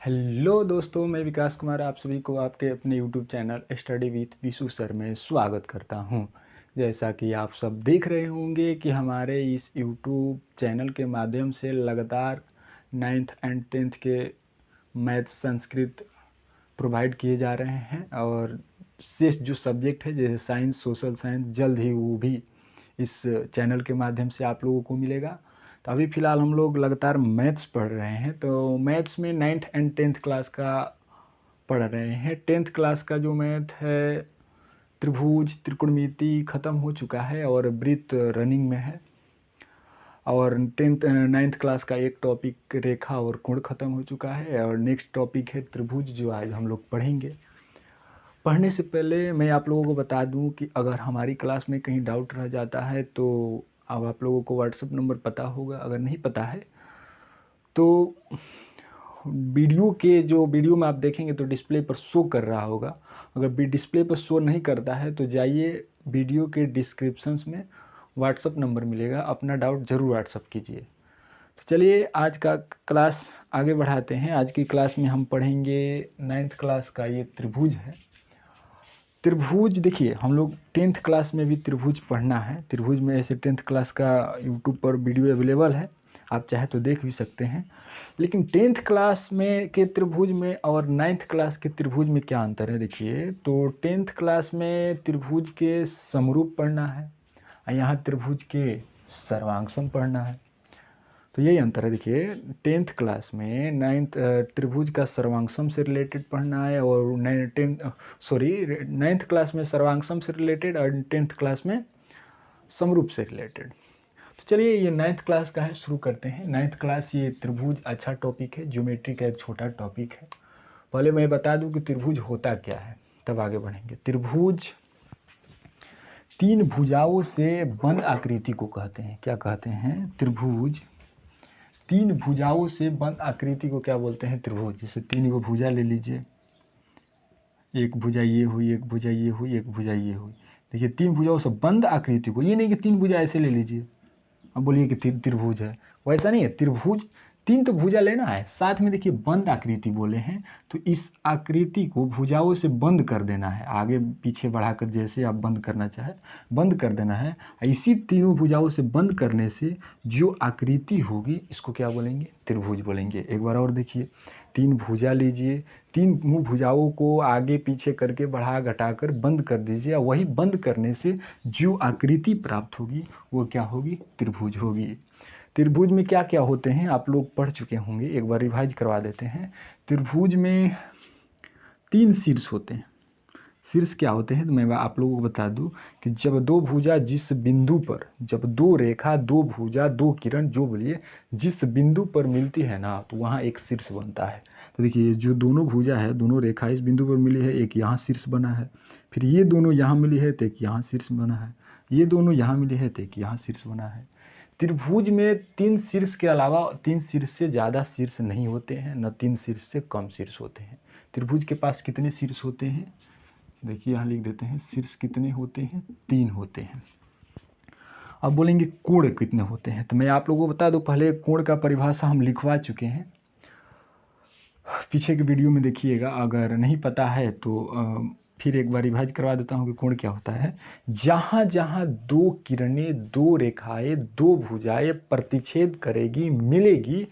Hello दोस्तों, मैं विकास कुमार आप सभी को आपके अपने YouTube channel study with Vishu sir में स्वागत करता हूं। जैसा कि आप सब देख रहे होंगे कि हमारे इस यूट्यूब चैनल के माध्यम से लगातार 9th एंड 10th के मैथ संस्कृत प्रोवाइड किए जा रहे हैं और शेष जो सब्जेक्ट है जैसे साइंस, सोशल साइंस, जल्द ही वो भी इस चैनल के माध्यम से आप लोगों को मिलेगा। तो अभी फ़िलहाल हम लोग लगातार मैथ्स पढ़ रहे हैं, तो मैथ्स में 9th एंड 10th क्लास का पढ़ रहे हैं। 10th क्लास का जो मैथ है त्रिभुज, त्रिकोणमिति ख़त्म हो चुका है और वृत्त रनिंग में है। और 9th क्लास का एक टॉपिक रेखा और कोण ख़त्म हो चुका है और नेक्स्ट टॉपिक है त्रिभुज, जो आज हम लोग पढ़ेंगे। पढ़ने से पहले मैं आप लोगों को बता दूं कि अगर हमारी क्लास में कहीं डाउट रह जाता है तो अब आप लोगों को व्हाट्सएप नंबर पता होगा। अगर नहीं पता है तो वीडियो में आप देखेंगे तो डिस्प्ले पर शो कर रहा होगा। अगर भी डिस्प्ले पर शो नहीं करता है तो जाइए वीडियो के डिस्क्रिप्शंस में व्हाट्सएप नंबर मिलेगा, अपना डाउट ज़रूर व्हाट्सएप कीजिए। तो चलिए आज का क्लास आगे बढ़ाते हैं। आज की क्लास में हम पढ़ेंगे 9th क्लास का ये त्रिभुज है। त्रिभुज देखिए, हम लोग 10th क्लास में भी त्रिभुज पढ़ना है। त्रिभुज में ऐसे 10th क्लास का यूट्यूब पर वीडियो अवेलेबल है, आप चाहे तो देख भी सकते हैं। लेकिन 10th क्लास में के त्रिभुज में और 9th क्लास के त्रिभुज में क्या अंतर है देखिए। तो 10th क्लास में त्रिभुज के समरूप पढ़ना है और यहाँ त्रिभुज के सर्वांगसम पढ़ना है। तो यही अंतर है देखिए। 10th क्लास में 9th का सर्वांगसम से रिलेटेड पढ़ना है और 9th क्लास में सर्वांगसम से रिलेटेड और 10th क्लास में समरूप से रिलेटेड। तो चलिए ये 9th क्लास का है, शुरू करते हैं। 9th क्लास ये त्रिभुज अच्छा टॉपिक है, ज्योमेट्री का एक छोटा टॉपिक है। पहले मैं बता दूं कि त्रिभुज होता क्या है, तब आगे बढ़ेंगे। त्रिभुज तीन भुजाओं से बंद आकृति को कहते हैं। क्या कहते हैं? त्रिभुज तीन भुजाओं से बंद आकृति को क्या बोलते हैं? त्रिभुज। जैसे तीन गो भुजा ले लीजिए, एक भुजा ये हुई, एक भुजा ये हुई, एक भुजा ये हुई। देखिए तीन भुजाओं से बंद आकृति को, ये नहीं कि तीन भुजा ऐसे ले लीजिए अब बोलिए कि त्रिभुज है, वैसा नहीं है। त्रिभुज तीन तो भुजा लेना है, साथ में देखिए बंद आकृति बोले हैं, तो इस आकृति को भुजाओं से बंद कर देना है। आगे पीछे बढ़ाकर जैसे आप बंद करना चाहे बंद कर देना है। इसी तीनों भुजाओं से बंद करने से जो आकृति होगी इसको क्या बोलेंगे? त्रिभुज बोलेंगे। एक बार और देखिए, तीन भुजा लीजिए, तीन भुजाओं को आगे पीछे करके बढ़ा घटाकर बंद कर दीजिए, वही बंद करने से जो आकृति प्राप्त होगी वो क्या होगी? त्रिभुज होगी। त्रिभुज में क्या क्या होते हैं आप लोग पढ़ चुके होंगे, एक बार रिवाइज करवा देते हैं। त्रिभुज में तीन शीर्ष होते हैं। शीर्ष क्या होते हैं तो मैं आप लोगों को बता दूं कि जब दो भुजा जिस बिंदु पर, जब दो रेखा, दो भुजा, दो किरण जो बोलिए जिस बिंदु पर मिलती है ना, तो वहाँ एक शीर्ष बनता है। तो देखिए जो दोनों भुजा है, दोनों रेखा इस बिंदु पर मिली है, एक यहाँ शीर्ष बना है, फिर ये दोनों यहाँ मिली है तो एक यहाँ शीर्ष बना है, ये दोनों यहाँ मिली है तो एक यहाँ शीर्ष बना है। त्रिभुज में तीन शीर्ष के अलावा तीन शीर्ष से ज़्यादा शीर्ष नहीं होते हैं, न तीन शीर्ष से कम शीर्ष होते हैं। त्रिभुज के पास कितने शीर्ष होते हैं? देखिए यहाँ लिख देते हैं, शीर्ष कितने होते हैं? तीन होते हैं। अब बोलेंगे कोण कितने होते हैं, तो मैं आप लोगों को बता दूं, पहले कोण का परिभाषा हम लिखवा चुके हैं, पीछे के वीडियो में देखिएगा। अगर नहीं पता है तो फिर एक बार रिवाइज करवा देता हूँ कि कोण क्या होता है। जहाँ जहाँ दो किरणें, दो रेखाएं, दो भुजाएं प्रतिच्छेद करेगी, मिलेगी,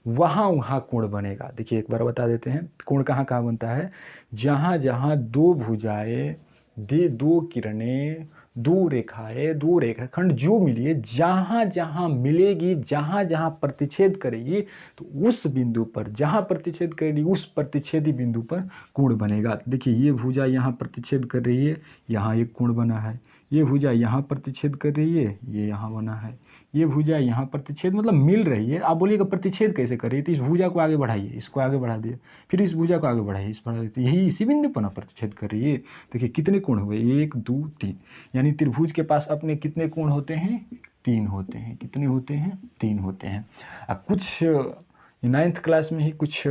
वहाँ वहाँ कोण बनेगा। देखिए एक बार बता देते हैं, कोण कहाँ कहाँ बनता है। जहाँ जहाँ दो भुजाएं, दो किरणें, दो रेखाएं, दो रेखाखंड जो मिलिए, जहाँ जहाँ मिलेगी, जहाँ जहाँ प्रतिच्छेद करेगी, तो उस बिंदु पर, जहाँ प्रतिच्छेद करेगी उस प्रतिच्छेदी बिंदु पर कोण बनेगा। देखिए ये भुजा यहाँ प्रतिच्छेद कर रही है, यहाँ एक कोण बना है। ये भुजा यहाँ प्रतिच्छेद कर रही है, ये यहाँ बना है। ये भुजा यहाँ प्रतिच्छेद मतलब मिल रही है। आप बोलिएगा प्रतिच्छेद कैसे कर रही है, तो इस भुजा को आगे बढ़ाइए, इसको आगे बढ़ा दिए, फिर इस भुजा को आगे बढ़ाइए, इस बढ़ा देते, यही इसी बिंदु पर ना प्रतिच्छेद कर रही है। देखिए कितने कोण हुए, 1 2 3, यानी त्रिभुज के पास अपने कितने कोण होते हैं? तीन होते हैं। कितने होते हैं? तीन होते हैं। अब कुछ 9th क्लास में ही कुछ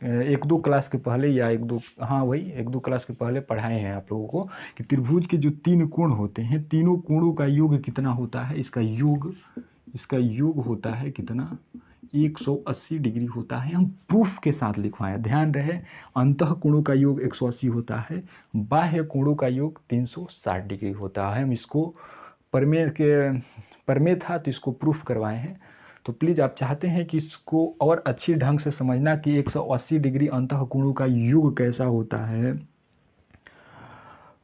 एक दो क्लास के पहले या एक दो क्लास के पहले पढ़ाए हैं आप लोगों को कि त्रिभुज के जो तीन कोण होते हैं, तीनों कोणों का योग कितना होता है। इसका योग होता है कितना? 180 डिग्री होता है। हम प्रूफ के साथ लिखवाएं, ध्यान रहे अंतः कोणों का योग 180 होता है, बाह्य कोणों का योग 360 डिग्री होता है। हम इसको परमेय था तो इसको प्रूफ करवाए हैं। तो प्लीज़ आप चाहते हैं कि इसको और अच्छी ढंग से समझना कि 180 डिग्री अंतः कोणों का योग कैसा होता है,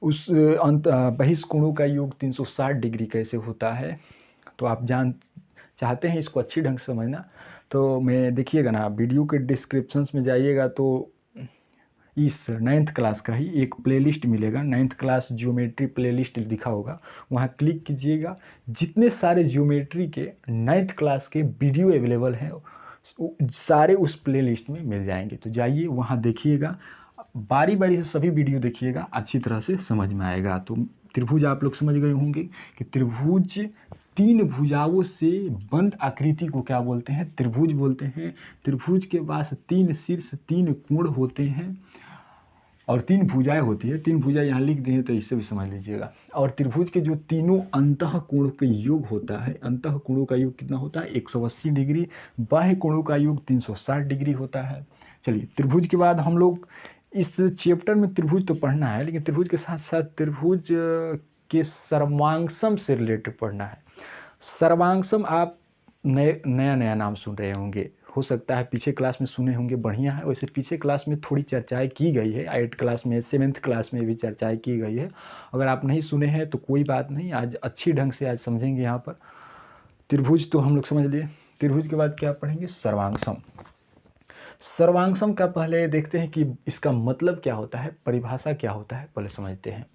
उस बहिष्कोणों का योग 360 डिग्री कैसे होता है, तो आप चाहते हैं इसको अच्छी ढंग से समझना। तो मैं देखिएगा ना, वीडियो के डिस्क्रिप्शंस में जाइएगा तो इस 9th क्लास का ही एक प्लेलिस्ट मिलेगा, 9th क्लास ज्योमेट्री प्लेलिस्ट दिखा होगा, वहाँ क्लिक कीजिएगा। जितने सारे ज्योमेट्री के 9th क्लास के वीडियो अवेलेबल हैं सारे उस प्लेलिस्ट में मिल जाएंगे। तो जाइए वहाँ देखिएगा, बारी बारी से सभी वीडियो देखिएगा, अच्छी तरह से समझ में आएगा। तो त्रिभुज आप लोग समझ गए होंगे कि त्रिभुज 3 भुजाओं से बंद आकृति को क्या बोलते हैं, त्रिभुज बोलते हैं। त्रिभुज के पास 3 शीर्ष 3 कोण होते हैं और 3 भुजाएं होती है। 3 भुजाएं यहाँ लिख दी हैं तो इससे भी समझ लीजिएगा। और त्रिभुज के जो तीनों अंतः कोण का योग होता है, अंतः कोणों का योग कितना होता है 180 डिग्री, बाह्य कोणों का योग 360 डिग्री होता है। चलिए त्रिभुज के बाद हम लोग इस चैप्टर में त्रिभुज तो पढ़ना है, लेकिन त्रिभुज के साथ साथ त्रिभुज के सर्वांगसम से रिलेटेड पढ़ना है। सर्वांगसम आप नया नाम सुन रहे होंगे, हो सकता है पीछे क्लास में सुने होंगे, बढ़िया है। वैसे पीछे क्लास में थोड़ी चर्चाएं की गई है, 8th क्लास में 7th क्लास में भी चर्चाएं की गई है। अगर आप नहीं सुने हैं तो कोई बात नहीं, आज अच्छी ढंग से आज समझेंगे। यहाँ पर त्रिभुज तो हम लोग समझ लिए। त्रिभुज के बाद क्या पढ़ेंगे, सर्वांगसम। सर्वांगसम का पहले देखते हैं कि इसका मतलब क्या होता है, परिभाषा क्या होता है, पहले समझते हैं।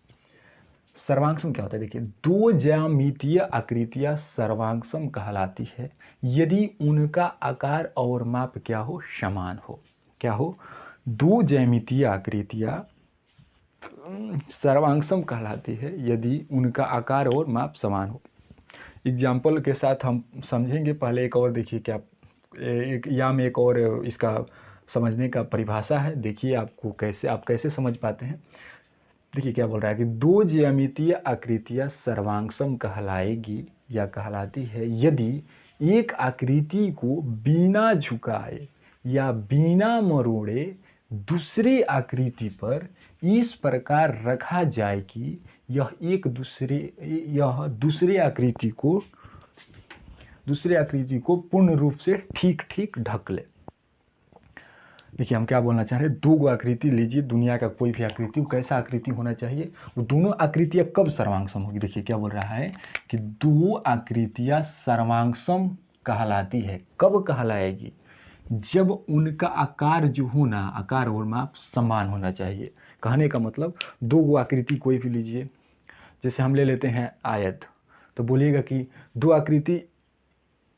सर्वांगसम क्या होता है, देखिए 2 ज्यामितीय आकृतियां सर्वांगसम कहलाती है यदि उनका आकार और माप क्या हो, समान हो। क्या हो, 2 ज्यामितीय आकृतियां सर्वांगसम कहलाती है यदि उनका आकार और माप समान हो। एग्जाम्पल के साथ हम समझेंगे। पहले एक और देखिए, क्या एक और इसका समझने का परिभाषा है, देखिए आपको कैसे समझ पाते हैं। देखिए क्या बोल रहा है कि 2 ज्यामितीय आकृतियां सर्वांगसम कहलाएगी या कहलाती है यदि एक आकृति को बिना झुकाए या बिना मरोड़े दूसरी आकृति पर इस प्रकार रखा जाए कि यह दूसरी आकृति को पूर्ण रूप से ठीक ढक ले। देखिए हम क्या बोलना चाह रहे हैं, 2 आकृति लीजिए, दुनिया का कोई भी आकृति, कैसा आकृति होना चाहिए, वो दोनों आकृतियां कब सर्वांगसम होगी। देखिए क्या बोल रहा है कि 2 आकृतियां सर्वांगसम कहलाती है, कब कहलाएगी, जब उनका आकार जो होना, आकार और माप समान होना चाहिए। कहने का मतलब 2 आकृति कोई भी लीजिए, जैसे हम ले लेते हैं आयत, तो बोलिएगा कि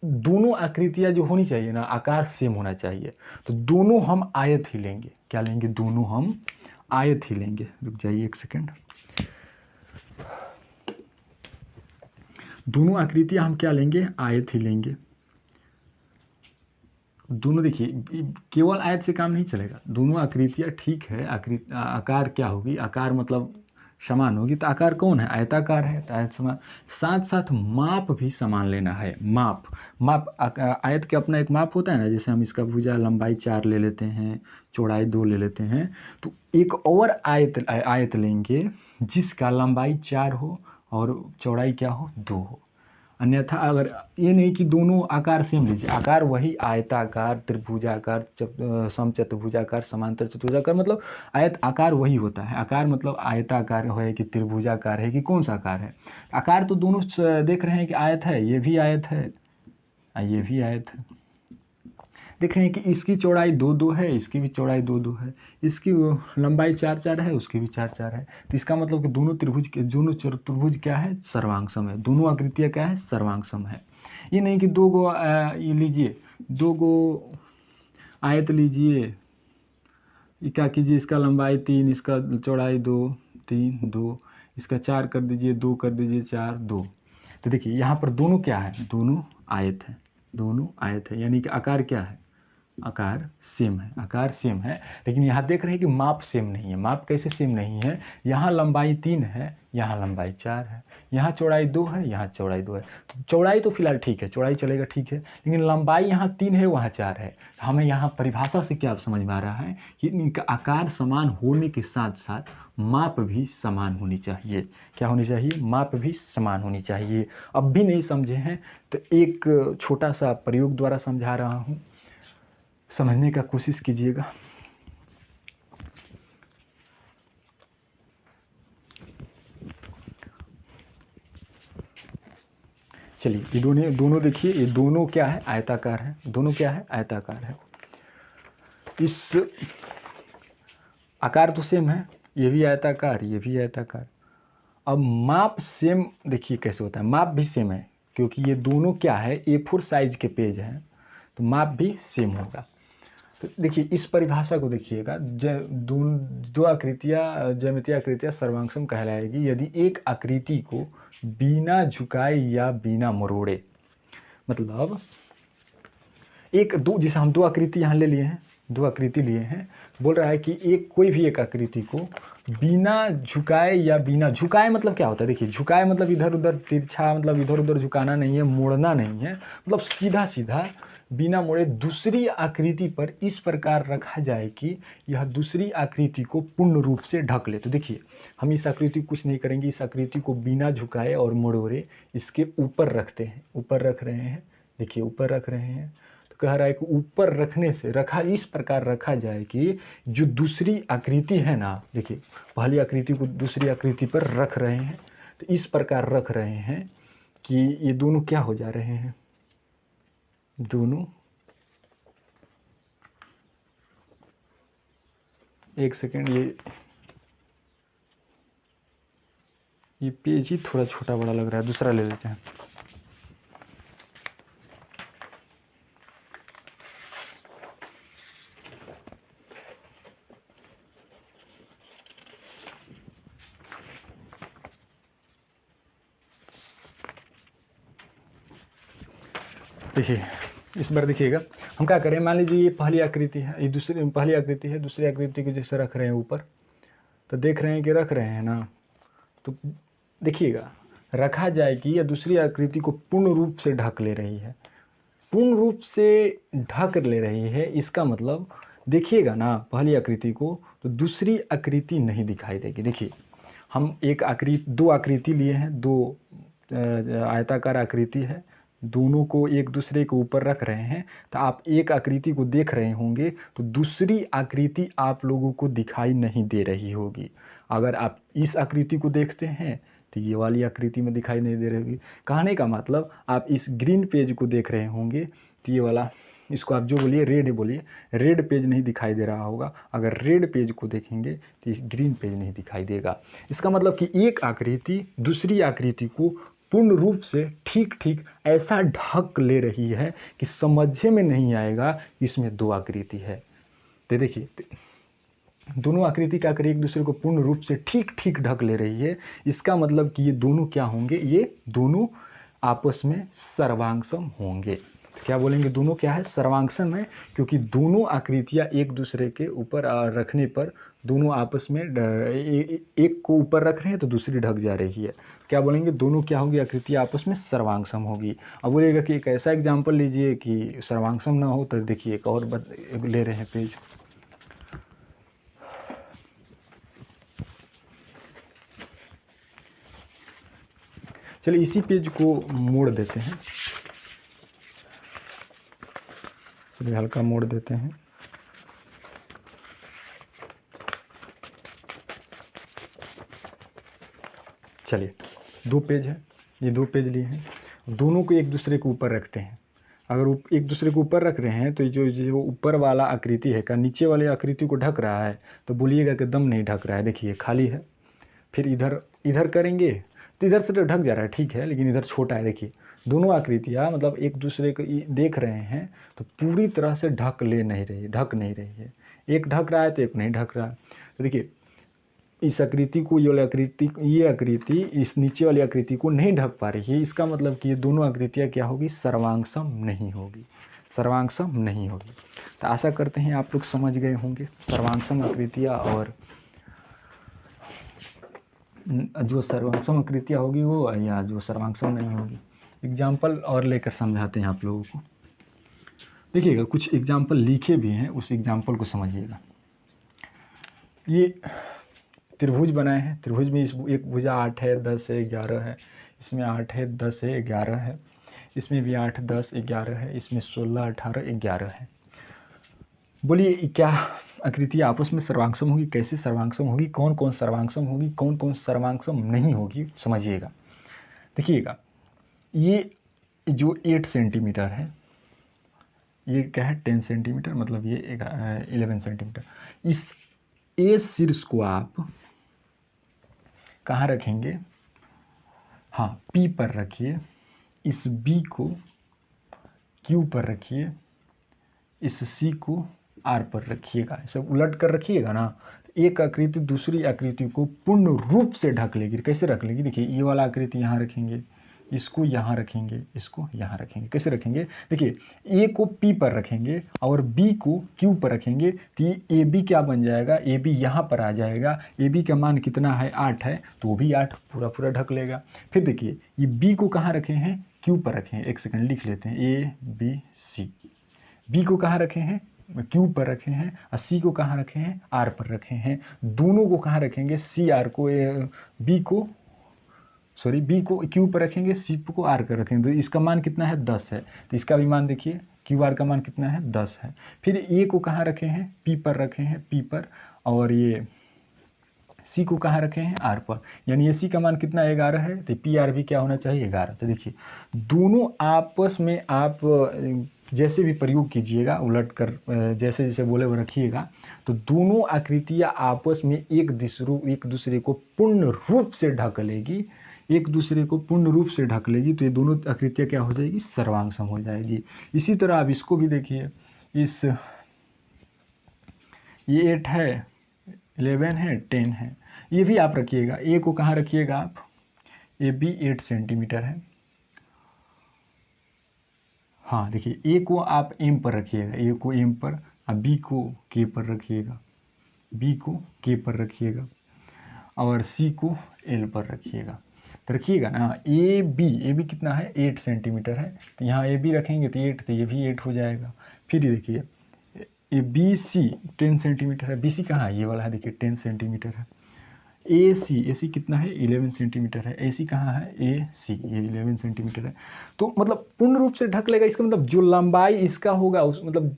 दोनों आकृतियां जो होनी चाहिए ना, आकार सेम होना चाहिए। तो दोनों हम आयत ही लेंगे। क्या लेंगे, दोनों हम आयत ही लेंगे। रुक जाइए एक सेकंड। दोनों आकृतियां हम क्या लेंगे, आयत ही लेंगे। दोनों देखिए, केवल आयत से काम नहीं चलेगा, दोनों आकृतियां ठीक है, आकार क्या होगी, आकार मतलब समान होगी, तो आकार कौन है, आयताकार है, तो आयत समान। साथ साथ माप भी समान लेना है। माप आयत के अपना एक माप होता है ना, जैसे हम इसका भुजा लंबाई 4 ले लेते हैं, चौड़ाई 2 ले लेते हैं, तो एक और आयत लेंगे जिसका लंबाई 4 हो और चौड़ाई क्या हो, 2 हो। अन्यथा अगर ये नहीं कि दोनों आकार सेम लीजिए, आकार वही आयताकार, त्रिभुजाकार, समचतुर्भुजाकार, समांतर चतुर्भुजाकार, मतलब आयत आकार वही होता है। आकार मतलब आयताकार है कि त्रिभुजाकार है कि कौन सा आकार है। आकार तो दोनों देख रहे हैं कि आयत है, ये भी आयत है, ये भी आयत है। देख रहे हैं कि इसकी चौड़ाई 2-2 है, इसकी भी चौड़ाई 2-2 है, इसकी लंबाई 4-4 है, उसकी भी 4-4 है। तो इसका मतलब कि दोनों चतुर्भुज क्या है, सर्वांगसम है। दोनों आकृतियाँ क्या है, सर्वांगसम है। ये नहीं कि 2 गो ये लीजिए, 2 गो आयत लीजिए, ये क्या कीजिए, इसका लंबाई 3, इसका चौड़ाई 2, 3, 2, इसका 4 कर दीजिए, 2 कर दीजिए, 4, 2। तो देखिए यहाँ पर दोनों क्या है, दोनों आयत है, दोनों आयत है, यानी कि आकार क्या है, आकार सेम है, आकार सेम है, लेकिन यहाँ देख रहे हैं कि माप सेम नहीं है। माप कैसे सेम नहीं है? यहाँ लंबाई 3 है, यहाँ लंबाई 4 है, यहाँ चौड़ाई 2 है, यहाँ चौड़ाई 2 है। तो चौड़ाई तो फिलहाल ठीक है, चौड़ाई चलेगा, ठीक है, लेकिन लंबाई यहाँ 3 है, वहाँ 4 है। तो हमें यहाँ परिभाषा से क्या समझ में आ रहा है कि इनका आकार समान होने के साथ साथ माप भी समान होनी चाहिए। क्या होनी चाहिए? माप भी समान होनी चाहिए। अब भी नहीं समझे हैं तो एक छोटा सा प्रयोग द्वारा समझा रहा हूँ, समझने का कोशिश कीजिएगा। चलिए, ये दोनों देखिए, ये दोनों क्या है? आयताकार है। दोनों क्या है? आयताकार है। इस आकार तो सेम है, ये भी आयताकार, ये भी आयताकार। अब माप सेम देखिए कैसे होता है, माप भी सेम है क्योंकि ये दोनों क्या है? A4 साइज के पेज हैं, तो माप भी सेम होगा। तो देखिए इस परिभाषा को देखिएगा, दो आकृतियाँ, ज्यामितीय आकृतियाँ सर्वांगसम कहलाएगी यदि एक आकृति को बिना झुकाए या बिना मरोड़े, मतलब एक दो, जैसे हम दो आकृति यहाँ ले लिए हैं, दो आकृति लिए हैं, बोल रहा है कि एक कोई भी एक आकृति को बिना झुकाए या बिना झुकाए, मतलब क्या होता है? देखिए झुकाए मतलब इधर उधर तिरछा, मतलब इधर उधर झुकाना नहीं है, मोड़ना नहीं है, मतलब सीधा सीधा बिना मोड़े दूसरी आकृति पर इस प्रकार रखा जाए कि यह दूसरी आकृति को पूर्ण रूप से ढक ले। तो देखिए हम इस आकृति को कुछ नहीं करेंगे, इस आकृति को बिना झुकाए और मोड़े इसके ऊपर रखते हैं, ऊपर रख रहे हैं, देखिए ऊपर रख रहे हैं। तो कह रहा है कि ऊपर रखने से रखा इस प्रकार रखा जाए कि जो दूसरी आकृति है ना, देखिए पहली आकृति को दूसरी आकृति पर रख रहे हैं, तो इस प्रकार रख रहे हैं कि ये दोनों क्या हो जा रहे हैं? दोनों, एक सेकेंड, ये पेज ही थोड़ा छोटा बड़ा लग रहा है, दूसरा ले लेते हैं। देखिए इस बार देखिएगा हम क्या करें, मान लीजिए ये पहली आकृति है, ये दूसरी पहली आकृति है, दूसरी आकृति को जैसे रख रहे हैं ऊपर, तो देख रहे हैं कि रख रहे हैं ना, तो देखिएगा रखा जाए कि यह दूसरी आकृति को पूर्ण रूप से ढक ले रही है, पूर्ण रूप से ढक ले रही है, इसका मतलब देखिएगा ना पहली आकृति को, तो दूसरी आकृति नहीं दिखाई देगी। देखिए हम एक आकृति, दो आकृति लिए हैं, दो आयताकार आकृति है, दोनों को एक दूसरे के ऊपर रख रहे हैं, तो आप एक आकृति को देख रहे होंगे तो दूसरी आकृति आप लोगों को दिखाई नहीं दे रही होगी। अगर आप इस आकृति को देखते हैं तो ये वाली आकृति में दिखाई नहीं दे रही होगी। कहने का मतलब आप इस ग्रीन पेज को देख रहे होंगे तो ये वाला, इसको आप जो बोलिए रेड बोलिए, रेड पेज नहीं दिखाई दे रहा होगा। अगर रेड पेज को देखेंगे तो इस ग्रीन पेज नहीं दिखाई देगा। इसका मतलब कि एक आकृति दूसरी आकृति को पूर्ण रूप से ठीक ठीक ऐसा ढक ले रही है कि समझे में नहीं आएगा कि इसमें दो आकृति है। तो देखिए दोनों आकृति क्या करें, एक दूसरे को पूर्ण रूप से ठीक ठीक ढक ले रही है। इसका मतलब कि ये दोनों क्या होंगे, ये दोनों आपस में सर्वांगसम होंगे। क्या बोलेंगे? दोनों क्या है? सर्वांगसम है, क्योंकि दोनों आकृतियाँ एक दूसरे के ऊपर रखने पर दोनों आपस में एक को ऊपर रख रहे हैं तो दूसरी ढक जा रही है। क्या बोलेंगे? दोनों क्या होगी? आकृतियाँ आपस में सर्वांगसम होगी। अब बोलेगा कि एक ऐसा एग्जाम्पल लीजिए कि सर्वांगसम ना हो, तो देखिए एक और ले रहे हैं पेज। चलिए इसी पेज को मोड़ देते हैं, चलिए हल्का मोड़ देते हैं। चलिए दो पेज है, ये दो पेज लिए हैं, दोनों को एक दूसरे के ऊपर रखते हैं। अगर एक दूसरे को ऊपर रख रहे हैं तो जो ऊपर वाला आकृति है क्या नीचे वाले आकृति को ढक रहा है? तो बोलिएगा कि दम नहीं ढक रहा है। देखिए खाली है। फिर इधर करेंगे तो इधर से तो ढक जा रहा है, ठीक है, लेकिन इधर छोटा है। देखिए दोनों आकृतियाँ मतलब एक दूसरे को देख रहे हैं तो पूरी तरह से ढक नहीं रही है। एक ढक रहा है तो एक नहीं ढक रहा है। तो देखिए इस आकृति को ये आकृति इस नीचे वाली आकृति को नहीं ढक पा रही है। इसका मतलब कि ये दोनों आकृतियाँ क्या होगी? सर्वांगसम नहीं होगी। सर्वांगसम नहीं होगी। तो आशा करते हैं आप लोग समझ गए होंगे सर्वांगसम आकृतियाँ, और जो सर्वांगसम आकृतियाँ होगी वो, या जो सर्वांगसम नहीं होगी। एग्जाम्पल और लेकर समझाते हैं आप लोगों को। देखिएगा कुछ एग्जाम्पल लिखे भी हैं, उस एग्जाम्पल को समझिएगा। ये त्रिभुज बनाए हैं, त्रिभुज में इस एक भुजा 8 है, 10 है, 11 है, इसमें 8 है, 10 है, 11 है, इसमें भी 8, 10, 11 है, इसमें 16, 18, 11 है। बोलिए क्या आकृतियाँ आपस में सर्वांगसम होगी? कैसे सर्वांगसम होगी? कौन कौन सर्वांगसम होगी, कौन कौन सर्वांगसम नहीं होगी, समझिएगा। देखिएगा ये जो 8 सेंटीमीटर है, ये क्या है 10 सेंटीमीटर, मतलब ये 11 सेंटीमीटर। इस ए शीर्ष को आप कहाँ रखेंगे? हाँ, पी पर रखिए। इस बी को क्यू पर रखिए, इस सी को आर पर रखिएगा। सब उलट कर रखिएगा ना, एक आकृति दूसरी आकृति को पूर्ण रूप से ढक लेगी। कैसे रख लेगी? देखिए ये वाला आकृति यहाँ रखेंगे, इसको यहाँ रखेंगे, इसको यहाँ रखेंगे। कैसे रखेंगे? देखिए ए को पी पर रखेंगे और बी को क्यू पर रखेंगे, तो ये ए बी क्या बन जाएगा? ए बी यहाँ पर आ जाएगा। ए बी का मान कितना है? 8 है, तो वो भी 8 पूरा पूरा ढक लेगा। फिर देखिए ये बी को कहाँ रखे हैं? क्यू पर रखे हैं। एक सेकंड लिख लेते हैं, ए बी सी। बी को कहाँ रखे हैं? क्यू पर रखे हैं, और सी को कहाँ रखे हैं? आर पर रखे हैं। दोनों को कहाँ रखेंगे? सी आर को, बी को क्यू पर रखेंगे, सी को आर कर रखेंगे। तो इसका मान कितना है? 10 है, तो इसका भी मान देखिए क्यू आर का मान कितना है? 10 है। फिर ए को कहाँ रखे हैं? पी पर रखे हैं, पी पर, और ये सी को कहाँ रखे हैं? आर पर। यानी ये सी का मान कितना? 11 है, तो पी आर भी क्या होना चाहिए? 11। तो देखिए दोनों आपस में आप जैसे भी प्रयोग कीजिएगा, उलट कर जैसे जैसे बोले वो रखिएगा, तो दोनों आकृतियाँ आपस में एक दूसरे को पूर्ण रूप से ढक लेगी, एक दूसरे को पूर्ण रूप से ढक लेगी। तो ये दोनों आकृतियाँ क्या हो जाएगी? सर्वांगसम हो जाएगी। इसी तरह आप इसको भी देखिए, ये 8 है, 11 है, 10 है, ये भी आप रखिएगा। ए को कहाँ रखिएगा आप? ए बी 8 सेंटीमीटर है। हाँ देखिए ए को आप एम पर रखिएगा, ए को एम पर, और बी को के पर रखिएगा, बी को के पर रखिएगा, और सी को एल पर रखिएगा। तो रखिएगा ना, ए बी कितना है? 8 सेंटीमीटर है, तो यहाँ ए बी रखेंगे तो 8, तो ये भी 8 हो जाएगा। फिर ये देखिए ए बी सी 10 सेंटीमीटर है, बी सी कहाँ है? ये वाला है, देखिए 10 सेंटीमीटर है। ए सी कितना है? 11 सेंटीमीटर है। ए सी कहाँ है? ए सी, ये 11 सेंटीमीटर है। तो मतलब पूर्ण रूप से ढक लेगा। इसका मतलब जो लंबाई इसका होगा, उस मतलब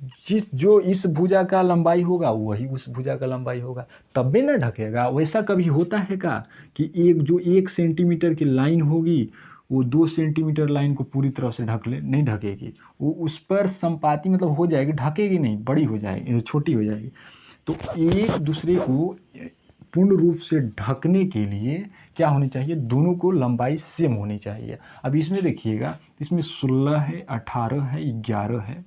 जो इस भुजा का लंबाई होगा वही उस भुजा का लंबाई होगा, तब भी ना ढकेगा। वैसा कभी होता है क्या कि जो 1 सेंटीमीटर की लाइन होगी वो 2 सेंटीमीटर लाइन को पूरी तरह से ढक ले? नहीं ढकेगी, वो उस पर संपाती मतलब हो जाएगी, ढकेगी नहीं, बड़ी हो जाएगी, छोटी हो जाएगी। तो एक दूसरे को पूर्ण रूप से ढकने के लिए क्या होनी चाहिए? दोनों को लंबाई सेम होनी चाहिए। अब इसमें देखिएगा, इसमें 16 है, 18 है, 11 है।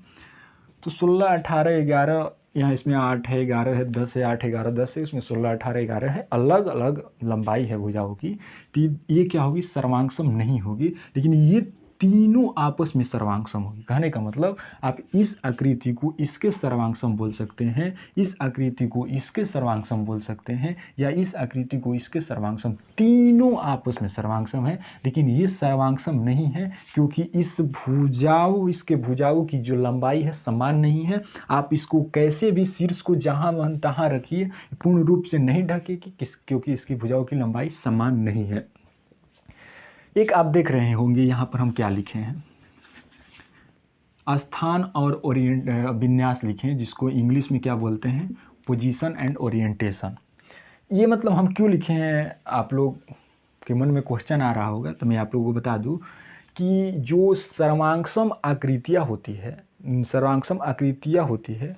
तो 16, 18, 11, यहाँ इसमें 8 है, 11 है, 10 है, 8, 11, 10 है, इसमें 16, 18, 11 है। अलग अलग लंबाई है भुजाओं की, तो ये क्या होगी? सर्वांगसम नहीं होगी। लेकिन ये तीनों आपस में सर्वांगसम होगी। कहने का मतलब आप इस आकृति को इसके सर्वांगसम बोल सकते हैं, इस आकृति को इसके सर्वांगसम बोल सकते हैं, या इस आकृति को इसके सर्वांगसम। तीनों आपस में सर्वांगसम है, लेकिन ये सर्वांगसम नहीं है क्योंकि इसके भुजाओं की जो लंबाई है समान नहीं है। आप इसको कैसे भी शीर्ष को जहाँ मन तहाँ रखिए, पूर्ण रूप से नहीं ढकेगी, क्योंकि इसकी भुजाओं की लंबाई समान नहीं है। एक आप देख रहे होंगे यहाँ पर हम क्या लिखे हैं? स्थान और विन्यास लिखे हैं, जिसको इंग्लिश में क्या बोलते हैं? Position and orientation. ये मतलब हम क्यों लिखे हैं? आप लोग के मन में क्वेश्चन आ रहा होगा, तो मैं आप लोगों को बता दूं कि जो सर्वांगसम आकृतियाँ होती है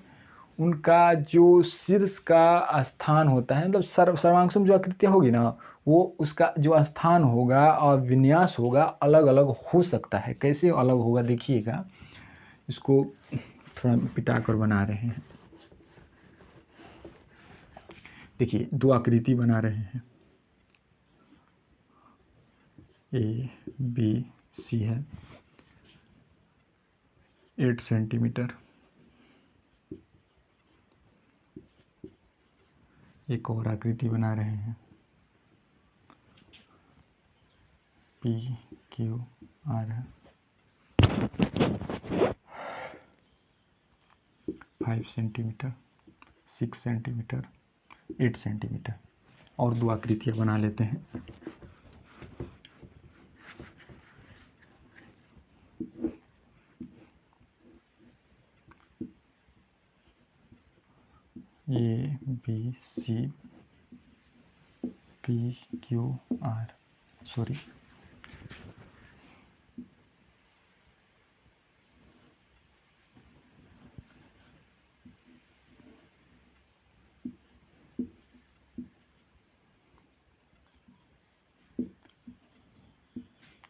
उनका जो शीर्ष का स्थान होता है, मतलब सर्वांगसम जो आकृतियाँ होगी ना, वो उसका जो स्थान होगा और विन्यास होगा अलग अलग हो सकता है। कैसे अलग होगा देखिएगा, इसको थोड़ा पिटा कर बना रहे हैं। देखिए 2 आकृति बना रहे हैं, ए बी सी है, 8 सेंटीमीटर। एक और आकृति बना रहे हैं, PQR है, 5 सेंटीमीटर, 6 सेंटीमीटर, 8 सेंटीमीटर। और दो आकृतियाँ बना लेते हैं। ABC PQR, सॉरी,